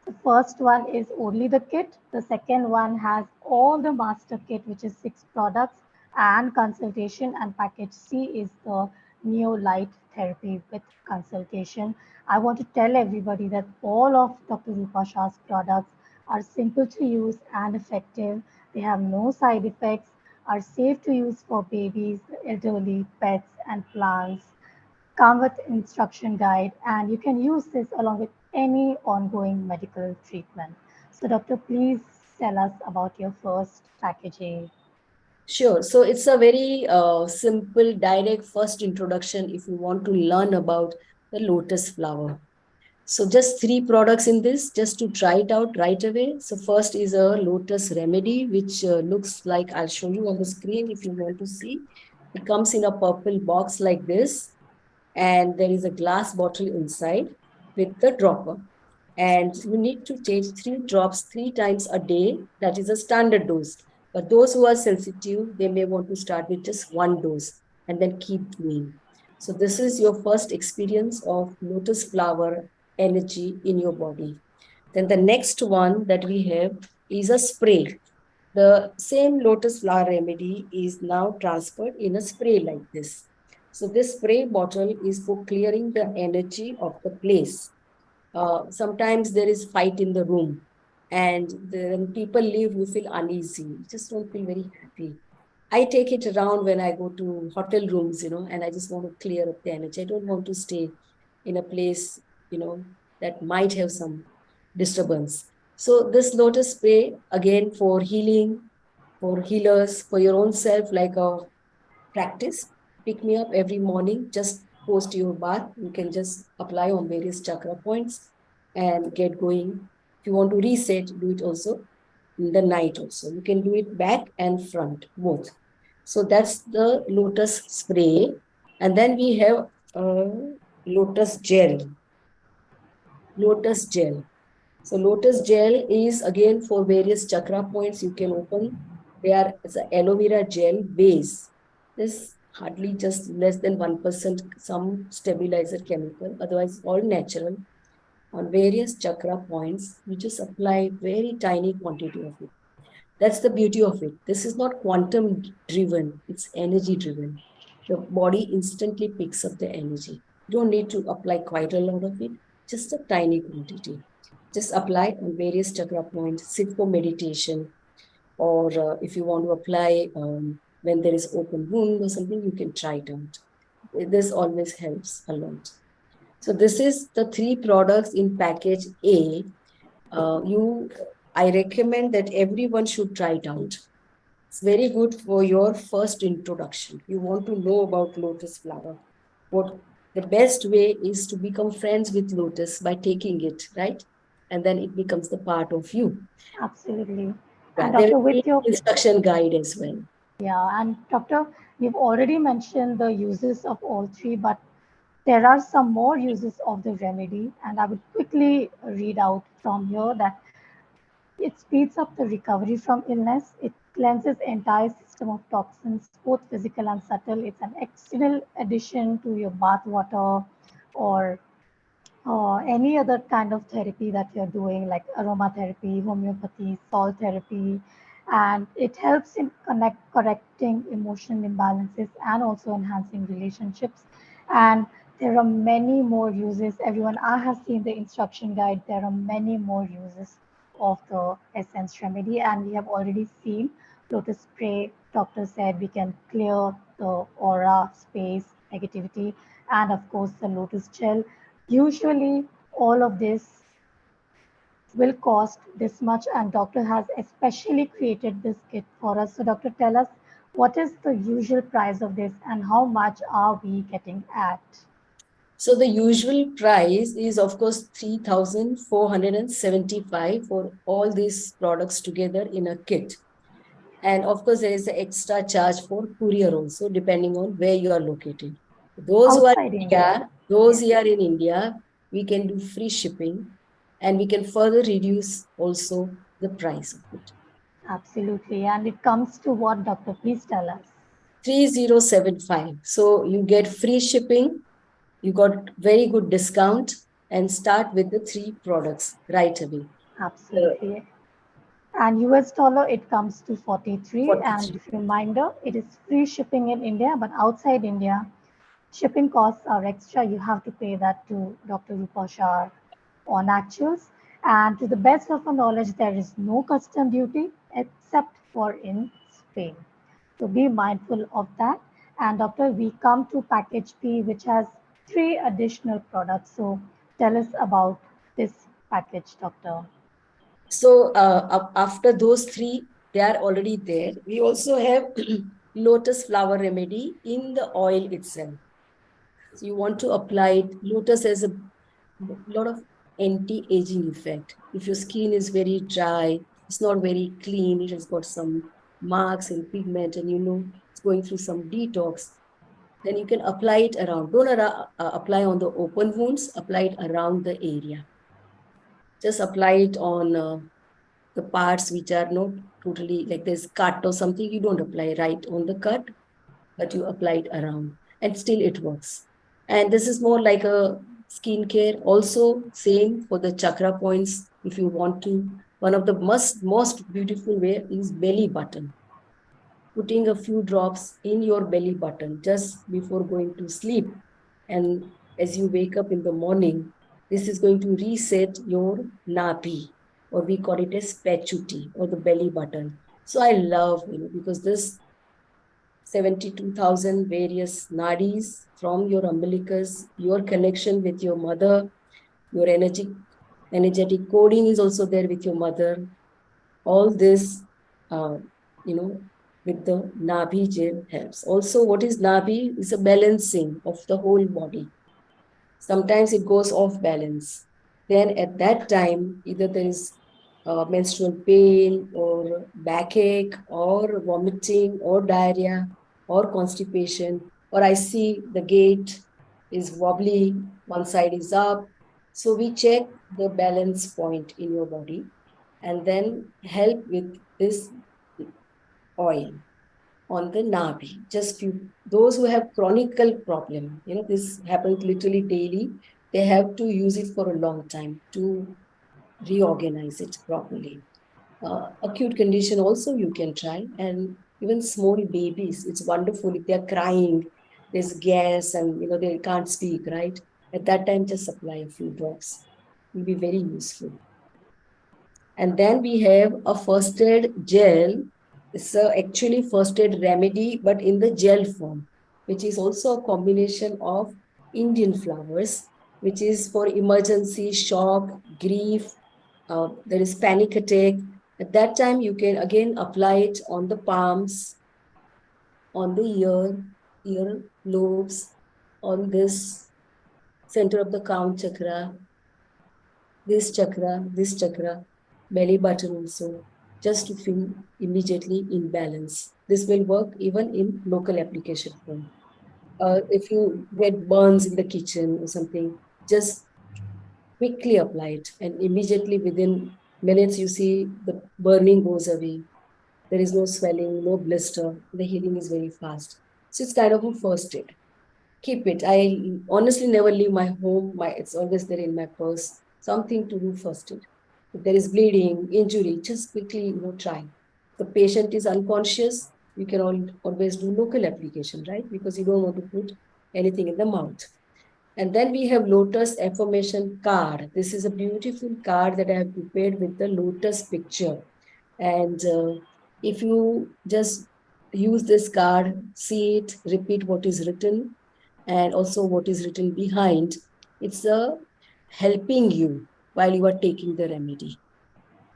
The first one is only the kit. The second one has all the master kit, which is 6 products and consultation. And package C is the Neo Light therapy with consultation. I want to tell everybody that all of Dr. Rupa Shah's products are simple to use and effective. They have no side effects, are safe to use for babies, elderly, pets, and plants, come with instruction guide, and you can use this along with any ongoing medical treatment. So doctor, please tell us about your first packaging. Sure. So it's a very simple, direct first introduction if you want to learn about the lotus flower. So just 3 products in this, just to try it out right away. So first is a lotus remedy, which looks like, I'll show you on the screen if you want to see. It comes in a purple box like this, and there is a glass bottle inside with the dropper. And you need to take 3 drops 3 times a day. That is a standard dose. But those who are sensitive, they may want to start with just 1 dose and then keep doing. So this is your first experience of lotus flower energy in your body. Then the next one that we have is a spray. The same lotus flower remedy is now transferred in a spray like this. So this spray bottle is for clearing the energy of the place. Sometimes there is fight in the room, and when people leave, you feel uneasy. You just don't feel very happy. I take it around when I go to hotel rooms, and I just want to clear up the energy. I don't want to stay in a place, that might have some disturbance. So this lotus spray, again, for healing, for healers, for your own self, like a practice. Pick me up every morning, just post your bath. You can just apply on various chakra points and get going. If you want to reset, do it also in the night also. You can do it back and front, both. So that's the lotus spray. And then we have lotus gel. Lotus gel. So lotus gel is again for various chakra points you can open. It's an aloe vera gel base. There's hardly just less than 1% some stabilizer chemical, otherwise all natural. On various chakra points, you just apply very tiny quantity of it. That's the beauty of it. This is not quantum driven, it's energy driven. The body instantly picks up the energy. You don't need to apply quite a lot of it, just a tiny quantity. Just apply on various chakra points, sit for meditation, or if you want to apply when there is open wound or something, you can try it out. This always helps a lot. So this is the 3 products in package A. I recommend that everyone should try it out. It's very good for your first introduction. You want to know about lotus flower. What the best way is to become friends with lotus by taking it, right? And then it becomes the part of you. Absolutely. Yeah, And there doctor, will with be your instruction guide as well. yeah, and doctor, you've already mentioned the uses of all three, but there are some more uses of the remedy, and I would quickly read out from here that it speeds up the recovery from illness. It cleanses entire system of toxins, both physical and subtle. It's an excellent addition to your bath water or any other kind of therapy that you're doing, like aromatherapy, homeopathy, salt therapy, and it helps in correcting emotional imbalances and also enhancing relationships. And there are many more uses. Everyone, I have seen the instruction guide. There are many more uses of the essence remedy, and we have already seen lotus spray doctor said, we can clear the aura, space, negativity, and of course the Lotus gel. Usually all of this will cost this much, and doctor has especially created this kit for us. So doctor, tell us what is the usual price of this and how much are we getting at? So the usual price is, of course, 3,475 for all these products together in a kit. And of course, there is an extra charge for courier also, depending on where you are located. Those who are Outside in India. India, those Yes. who are in India, we can do free shipping, and we can further reduce also the price of it. Absolutely. And it comes to what, doctor? Please tell us. 3075. So you get free shipping, you got very good discount, and start with the 3 products right away. Absolutely. And US dollar, it comes to 43. And 43. reminder, it is free shipping in India, but outside India, shipping costs are extra. You have to pay that to Dr. Rupa Shah on actuals. And to the best of our knowledge, there is no custom duty except for in Spain. So be mindful of that. And doctor, we come to package B, which has 3 additional products. So tell us about this package, doctor. So after those 3, they are already there. We also have lotus flower remedy in the oil itself. So you want to apply it. Lotus has a lot of anti-aging effect. If your skin is very dry, it's not very clean, it has got some marks and pigment, and it's going through some detox, then you can apply it around. Don't apply on the open wounds, apply it around the area. Just apply it on the parts which are not totally, like there's cut or something, you don't apply right on the cut, but you apply it around, and still it works. And this is more like a skincare. Also, same for the chakra points. If you want to, one of the most beautiful way is belly button. Putting a few drops in your belly button just before going to sleep. And as you wake up in the morning, this is going to reset your nabi, or we call it as pechuti, or the belly button. So I love, because this 72,000 various nadis from your umbilicus, your connection with your mother, your energetic coding is also there with your mother. All this, uh, you know, with the Nabi gel helps. Also, what is Nabi? Is a balancing of the whole body. Sometimes it goes off balance. Then at that time, either there is menstrual pain or backache or vomiting or diarrhea or constipation, or I see the gait is wobbly, one side is up. So we check the balance point in your body and then help with this oil on the nabi. Just few, those who have chronical problem, this happens literally daily, they have to use it for a long time to reorganize it properly. Acute condition also you can try, and even small babies, it's wonderful if they're crying, there's gas, and they can't speak, right? At that time, just apply a few drops. It will be very useful. And then we have a first aid gel. It's actually first aid remedy, but in the gel form, which is also a combination of Indian flowers, which is for emergency, shock, grief. There is panic attack. At that time, you can again apply it on the palms, on the ear lobes, on this center of the crown chakra, this chakra, belly button also, just to feel immediately in balance. This will work even in local application form. If you get burns in the kitchen or something, just quickly apply it, and immediately within minutes, you see the burning goes away. There is no swelling, no blister. The healing is very fast. So it's kind of a first aid. Keep it. I honestly never leave my home. It's always there in my purse. Something to do first aid. If there is bleeding, injury, just quickly, try. The patient is unconscious, you can always do local application, right? Because you don't want to put anything in the mouth. And then we have Lotus affirmation card. This is a beautiful card that I have prepared with the Lotus picture. And if you just use this card, see it, repeat what is written, and also what is written behind. It's helping you while you are taking the remedy.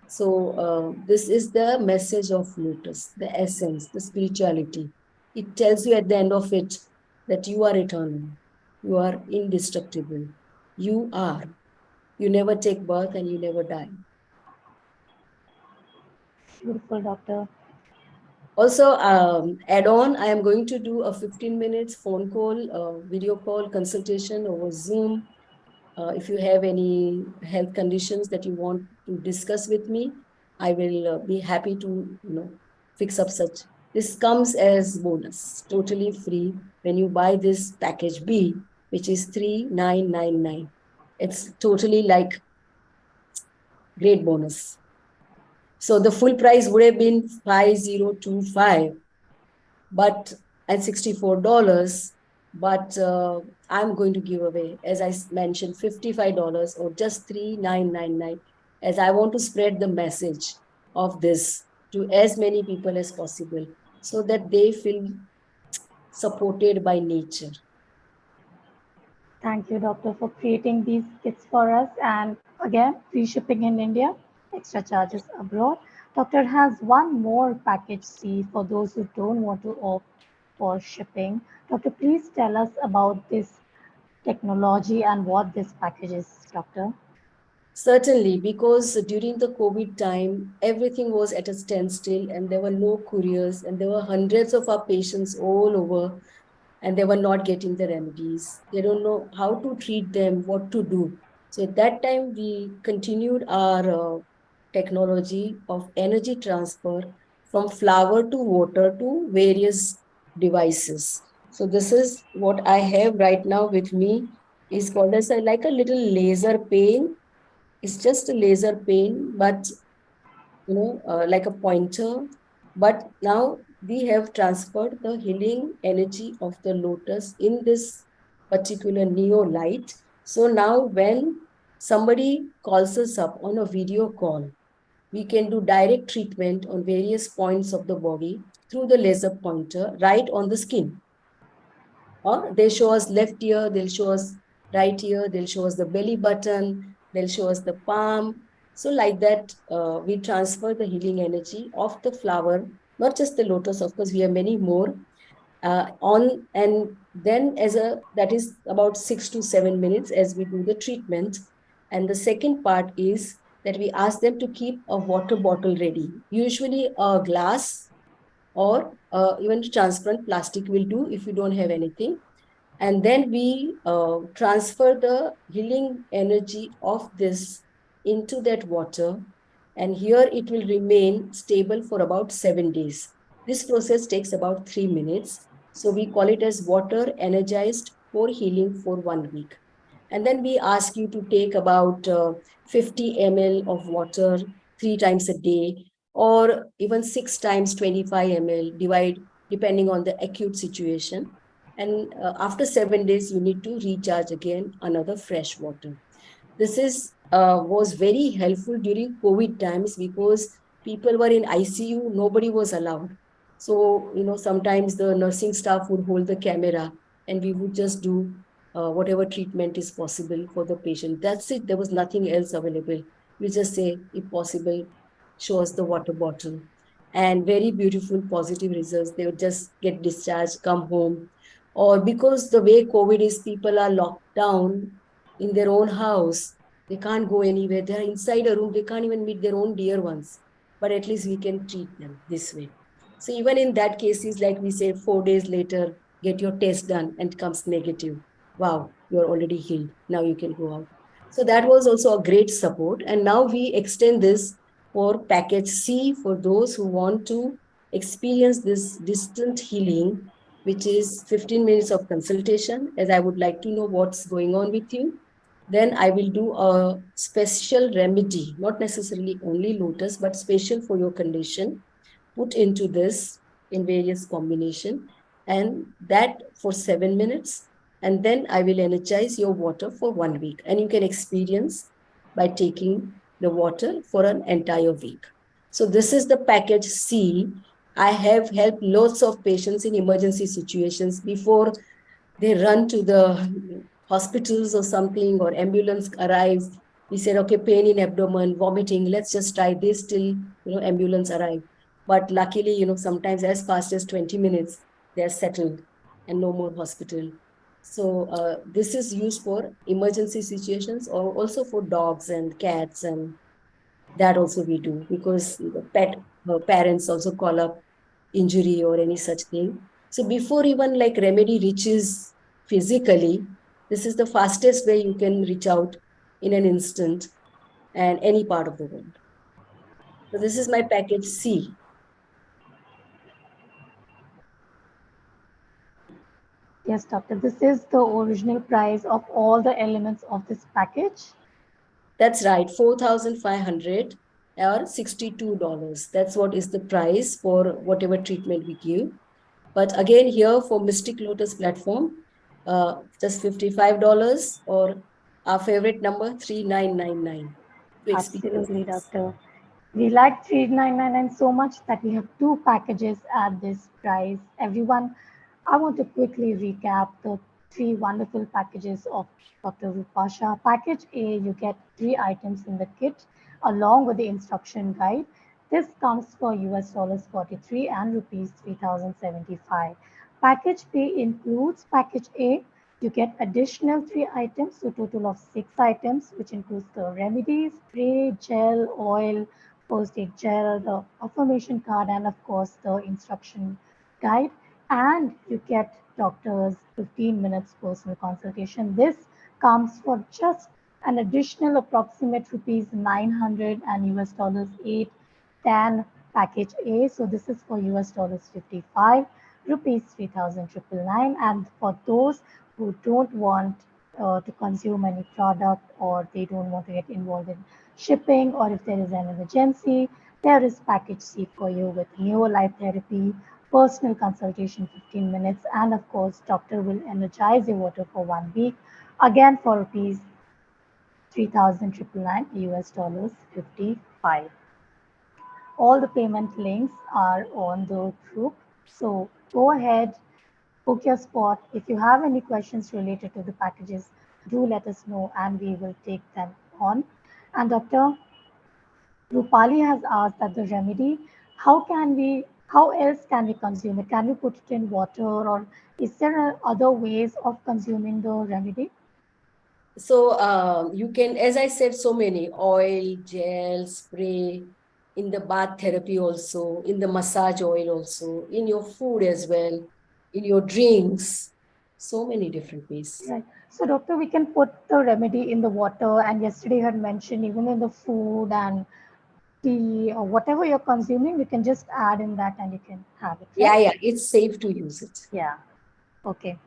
So this is the message of Lotus, the essence, the spirituality. It tells you at the end of it that you are eternal, you are indestructible, you are. You never take birth and you never die. Beautiful, doctor. Also, add on, I am going to do a 15 minutes phone call, video call consultation over Zoom. If you have any health conditions that you want to discuss with me, I will be happy to, fix up such. This comes as bonus, totally free when you buy this package B, which is 3999. It's totally like great bonus. So the full price would have been 5025, but at $64, but I'm going to give away, as I mentioned, $55 or just $3999, as I want to spread the message of this to as many people as possible so that they feel supported by nature. Thank you, doctor, for creating these kits for us. And again, free shipping in India, extra charges abroad. Doctor has one more package C for those who don't want to opt for shipping. Doctor, please tell us about this technology and what this package is, doctor. Certainly, because during the COVID time, everything was at a standstill and there were no couriers and there were hundreds of our patients all over and they were not getting the remedies. They don't know how to treat them, what to do. So at that time, we continued our technology of energy transfer from flower to water to various devices. So this is what I have right now with me. Is called as like a little laser pen. It's just a laser pen, but like a pointer. But now we have transferred the healing energy of the lotus in this particular neo light. So now when somebody calls us up on a video call, we can do direct treatment on various points of the body through the laser pointer right on the skin. Or they show us left ear, they'll show us right ear, they'll show us the belly button, they'll show us the palm. So like that, we transfer the healing energy of the flower, not just the lotus, of course, we have many more, on, and then that is about 6 to 7 minutes as we do the treatment. And the second part is that we ask them to keep a water bottle ready, usually a glass or even transparent plastic will do if you don't have anything. And then we transfer the healing energy of this into that water. And here it will remain stable for about 7 days. This process takes about 3 minutes. So we call it as water energized for healing for 1 week. And then we ask you to take about 50 ml of water 3 times a day, or even 6 times 25 ml, depending on the acute situation. And after 7 days, you need to recharge again another fresh water. This was very helpful during COVID times because people were in ICU, nobody was allowed. So, sometimes the nursing staff would hold the camera and we would just do whatever treatment is possible for the patient. That's it. There was nothing else available. We just say, if possible, show us the water bottle. And very beautiful, positive results. They would just get discharged, come home. Or because the way COVID is, people are locked down in their own house. They can't go anywhere. They're inside a room. They can't even meet their own dear ones. But at least we can treat them this way. So even in that cases, like we say, 4 days later, get your test done and comes negative. Wow, you're already healed. Now you can go out. So that was also a great support. And now we extend this for package C for those who want to experience this distant healing, which is 15 minutes of consultation, as I would like to know what's going on with you. Then I will do a special remedy, not necessarily only lotus, but special for your condition, put into this in various combination, and that for 7 minutes. And then I will energize your water for 1 week. And you can experience by taking the water for an entire week. So this is the package C. I have helped lots of patients in emergency situations before they run to the hospitals or something, or ambulance arrives. We said, okay, pain in abdomen, vomiting, let's just try this till, ambulance arrive. But luckily, sometimes as fast as 20 minutes, they're settled and no more hospital. So this is used for emergency situations, or also for dogs and cats, and that also we do, because the pet parents also call up injury or any such thing. So before even like remedy reaches physically, this is the fastest way you can reach out in an instant and any part of the world. So this is my package C. Yes, doctor. This is the original price of all the elements of this package. That's right, 4,500 or $62. That's what is the price for whatever treatment we give. But again, here for Mystic Lotus platform, just $55, or our favorite number, 3,999 to experience Absolutely, this. doctor. We like 3999 so much that we have two packages at this price. Everyone, I want to quickly recap the three wonderful packages of Dr. Rupa Shah. Package A, you get 3 items in the kit along with the instruction guide. This comes for US dollars 43 and rupees 3075. Package B includes package A. You get additional 3 items, so total of 6 items, which includes the remedies, spray, gel, oil, first aid gel, the affirmation card, and of course the instruction guide. And you get doctor's 15 minutes personal consultation. This comes for just an additional approximate rupees 900 and US dollars 810 package A. So this is for US dollars 55, rupees 3,999. And for those who don't want to consume any product, or they don't want to get involved in shipping, or if there is an emergency, there is package C for you with neo life therapy, personal consultation 15 minutes, and of course doctor will energize your water for 1 week, again for rupees 3,999, US dollars 55. All the payment links are on the group, so go ahead, book your spot. If you have any questions related to the packages, do let us know and we will take them on. And Dr. Rupali has asked that the remedy, how else can we consume it? Can we put it in water, or is there other ways of consuming the remedy? So you can, as I said, so many: oil, gel, spray, in the bath therapy also, in the massage oil also, in your food as well, in your drinks, so many different ways. Right. So, doctor, we can put the remedy in the water, and yesterday you had mentioned even in the food and tea or whatever you're consuming, we can just add in that and you can have it, right? Yeah, it's safe to use it. Yeah. Okay.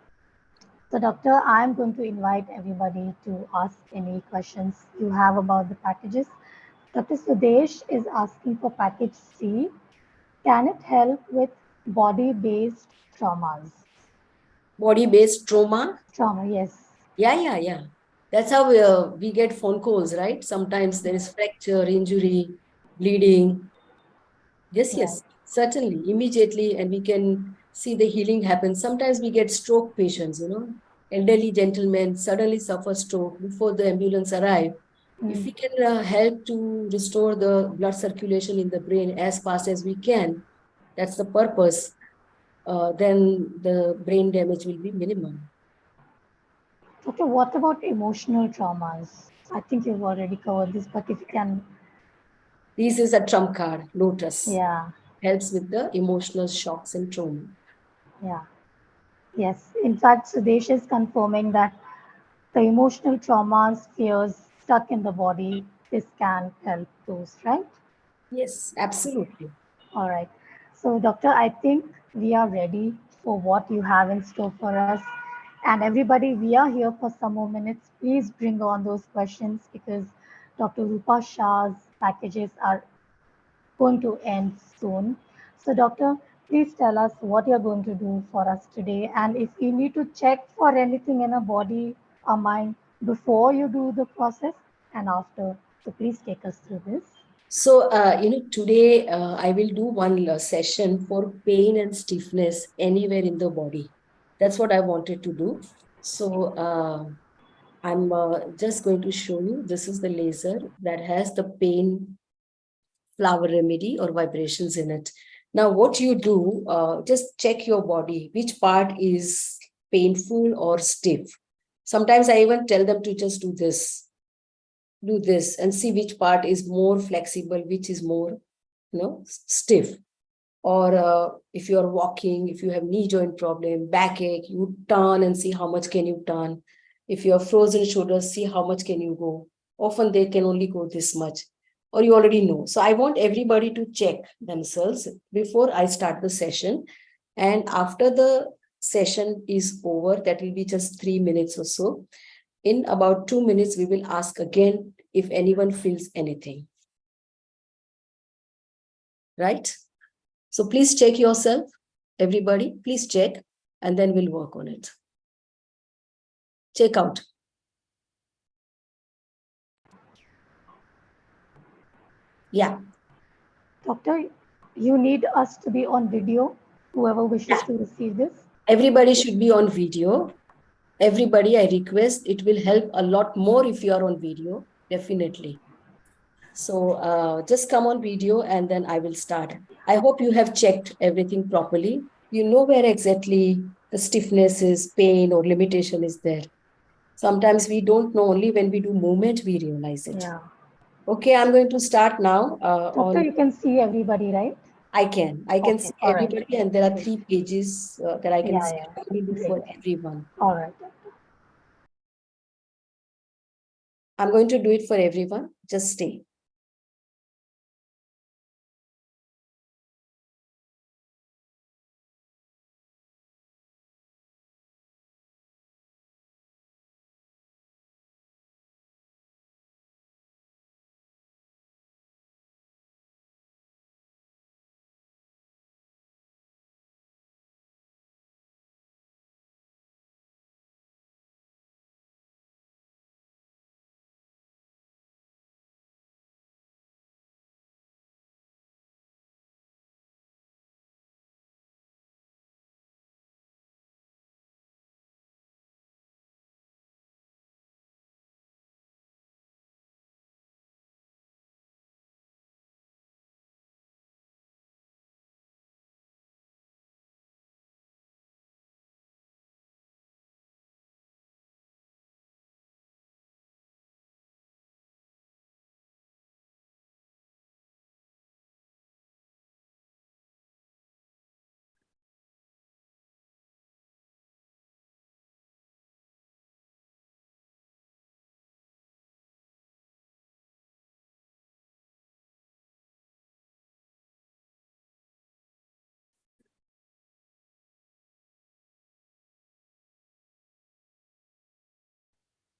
So, doctor, I'm going to invite everybody to ask any questions you have about the packages. Dr. Sudesh is asking for package C. Can it help with body-based traumas? Body-based trauma. Trauma, yes. Yeah. That's how we get phone calls, right? Sometimes there is fracture, injury, bleeding. Right. Yes, certainly, immediately, and we can see the healing happen. Sometimes we get stroke patients, elderly gentlemen suddenly suffer stroke before the ambulance arrive. If Mm. we can help to restore the blood circulation in the brain as fast as we can, that's the purpose, then the brain damage will be minimum. Okay, what about emotional traumas? I think you've already covered this, but if you can, This is a trump card, Lotus. yeah, Helps with the emotional shocks and trauma. yeah, yes. In fact, Sudesh is confirming that the emotional traumas, fears stuck in the body, this can help those, right? Yes, absolutely. All right. So, doctor, I think we are ready for what you have in store for us. And everybody, we are here for some more minutes. Please bring on those questions because Dr. Rupa Shah's packages are going to end soon. So, doctor, please tell us what you're going to do for us today. And if you need to check for anything in a body or mind before you do the process and after, so please take us through this. So, today I will do one session for pain and stiffness anywhere in the body. That's what I wanted to do. So, I'm just going to show you. This is the laser that has the pain flower remedy or vibrations in it. Now, what you do, just check your body, which part is painful or stiff. Sometimes I even tell them to just do this and see which part is more flexible, which is more, stiff. Or if you're walking, if you have knee joint problem, backache, you turn and see how much can you turn. If you have frozen shoulders, see how much can you go. Often they can only go this much, or you already know. So I want everybody to check themselves before I start the session. And after the session is over, that will be just 3 minutes or so. In about 2 minutes, we will ask again if anyone feels anything. Right? So please check yourself, everybody, please check, and then we'll work on it. Check out. Yeah. Doctor, you need us to be on video, whoever wishes to receive this. Everybody should be on video. Everybody, I request, it will help a lot more if you are on video, definitely. So just come on video and then I will start. I hope you have checked everything properly. You know where exactly the stiffness is, pain or limitation is there. Sometimes we don't know, only when we do movement, we realize it. Yeah. Okay, I'm going to start now. Doctor, you can see everybody, right? I can Okay, see all right. everybody, and there are Great. 3 pages that I can Yeah, see. yeah. I will do Great. for everyone. All right. I'm going to do it for everyone. Just stay.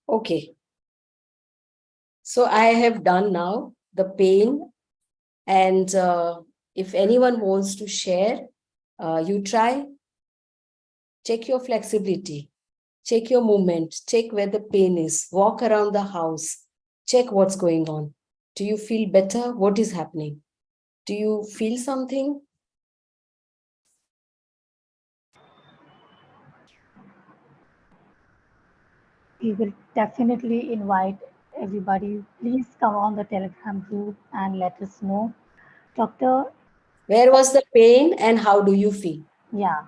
Okay. So I have done now the pain, and if anyone wants to share, you try. Check your flexibility. Check your movement. Check where the pain is. Walk around the house. Check what's going on. Do you feel better? What is happening? Do you feel something? We will definitely invite everybody. Please come on the Telegram group and let us know. Doctor, Where was the pain and how do you feel? yeah,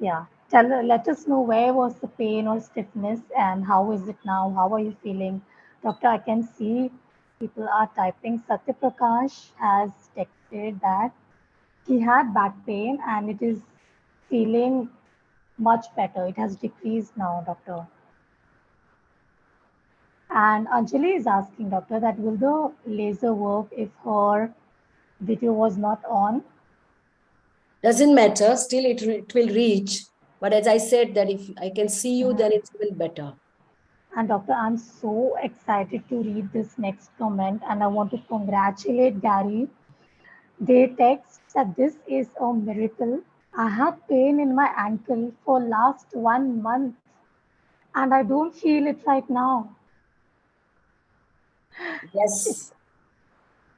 let us know where was the pain or stiffness and how is it now? How are you feeling? Doctor, I can see people are typing. Satya Prakash has texted that he had back pain and it is feeling much better. It has decreased now, doctor. And Anjali is asking, doctor, that will the laser work if her video was not on? Doesn't matter, still it will reach. But as I said, that if I can see you, then it's even better. And doctor, I'm so excited to read this next comment and I want to congratulate Gary. They text that this is a miracle. I had pain in my ankle for last 1 month and I don't feel it right now. Yes.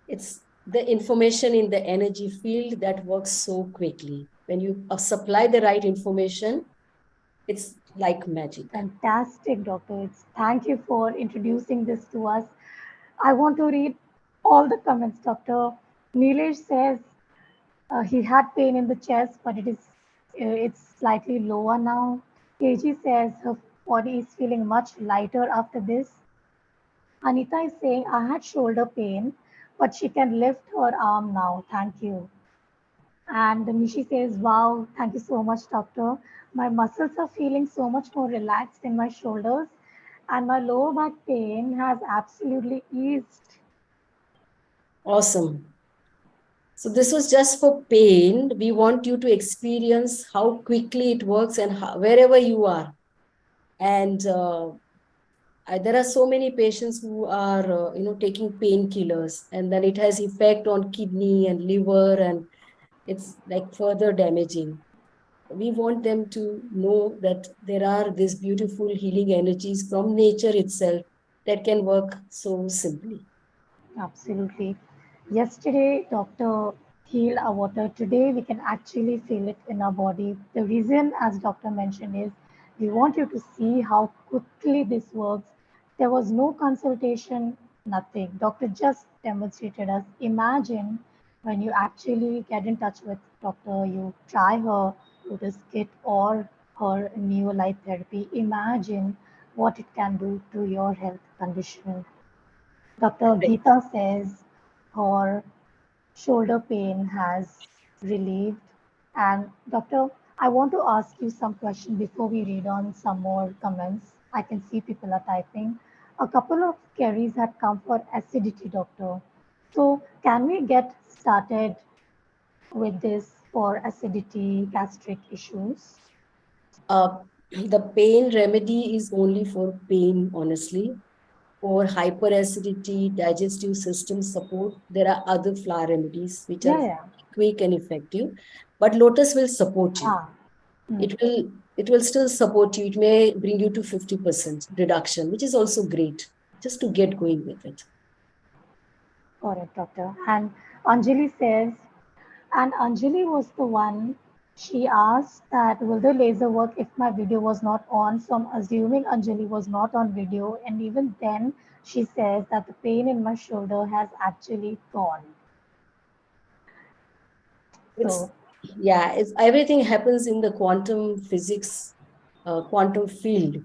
It's the information in the energy field that works so quickly. When you supply the right information, it's like magic. Fantastic, Doctor. Thank you for introducing this to us. I want to read all the comments, Doctor. Nilesh says he had pain in the chest, but it's slightly lower now. KG says her body is feeling much lighter after this. Anita is saying I had shoulder pain, but she can lift her arm now. Thank you. And Mishi says, wow, thank you so much, doctor. My muscles are feeling so much more relaxed in my shoulders, and my lower back pain has absolutely eased. Awesome. So this was just for pain. We want you to experience how quickly it works and wherever you are. And there are so many patients who are, taking painkillers, and then it has effect on kidney and liver, and it's like further damaging. We want them to know that there are these beautiful healing energies from nature itself that can work so simply. Absolutely. Yesterday, doctor healed our water. Today, we can actually feel it in our body. The reason, as doctor mentioned, is we want you to see how quickly this works. There was no consultation, nothing. Doctor just demonstrated us. Imagine when you actually get in touch with doctor, you try her Lotus kit or her new light therapy. Imagine what it can do to your health condition. Dr. Geeta says her shoulder pain has relieved. And Doctor, I want to ask you some question before we read on some more comments. I can see people are typing. A couple of queries had come for acidity, Doctor. So can we get started with this for acidity, gastric issues? The pain remedy is only for pain, honestly. For hyperacidity, digestive system support, there are other flower remedies which are Yeah. quick and effective. But Lotus will support you. Ah, It will still support you. It may bring you to 50% reduction, which is also great, just to get going with it. got it, Doctor. And Anjali says, and Anjali was the one, she asked that will the laser work if my video was not on? So I'm assuming Anjali was not on video. And even then, she says that the pain in my shoulder has actually gone. It's So, everything happens in the quantum physics, quantum field.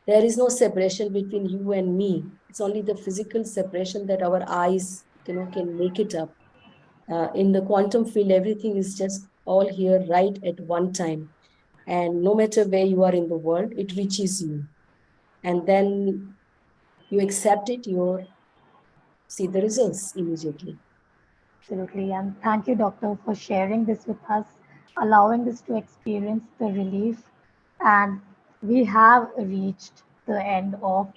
There is no separation between you and me. It's only the physical separation that our eyes, can make it up. In the quantum field, everything is just all here right at one time. And no matter where you are in the world, it reaches you. And then you accept it, you see the results immediately. absolutely. And thank you, doctor, for sharing this with us, allowing us to experience the relief. And we have reached the end of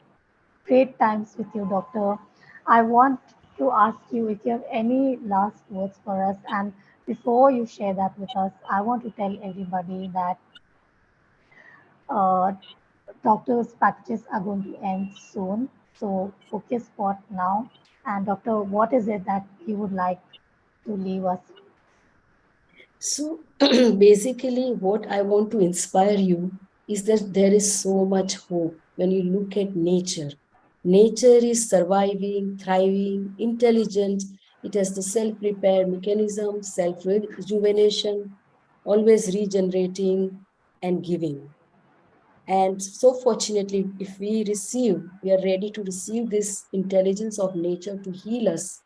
great times with you, Doctor. I want to ask you if you have any last words for us. And before you share that with us, I want to tell everybody that uh, doctor's packages are going to end soon. So focus spot now. And Doctor, what is it that you would like to leave us? So basically, what I want to inspire you is that there is so much hope when you look at nature. Nature is surviving, thriving, intelligent. It has the self-repair mechanism, self-rejuvenation, always regenerating and giving. And so fortunately, if we are ready to receive this intelligence of nature to heal us,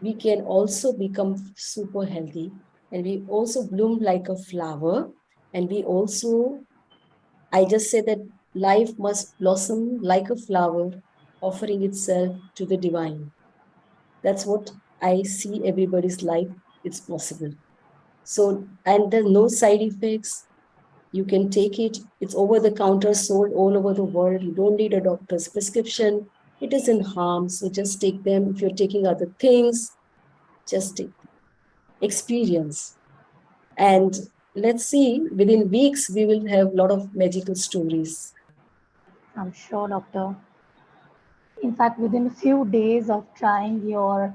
we can also become super healthy, and we also bloom like a flower. And we also, I just say that life must blossom like a flower, offering itself to the divine. That's what I see everybody's life. It's possible. So, and there's no side effects. You can take it. It's over the counter, sold all over the world. You don't need a doctor's prescription. It isn't harm. So just take them. If you're taking other things, just take experience. And let's see, within weeks, we will have a lot of magical stories. I'm sure, Doctor. In fact, within a few days of trying your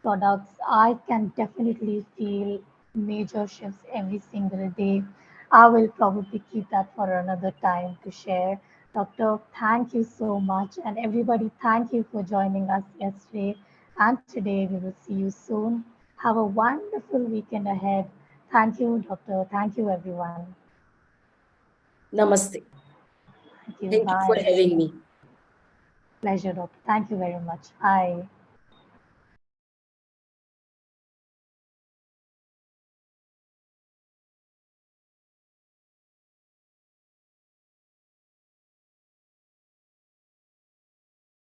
products, I can definitely feel major shifts every single day. I will probably keep that for another time to share. Doctor, thank you so much. And everybody, thank you for joining us yesterday and today. We will see you soon. Have a wonderful weekend ahead. Thank you, Doctor. Thank you, everyone. Namaste. Thank you. Thank you for Bye. having me. Pleasure, Doctor. Thank you very much. Bye.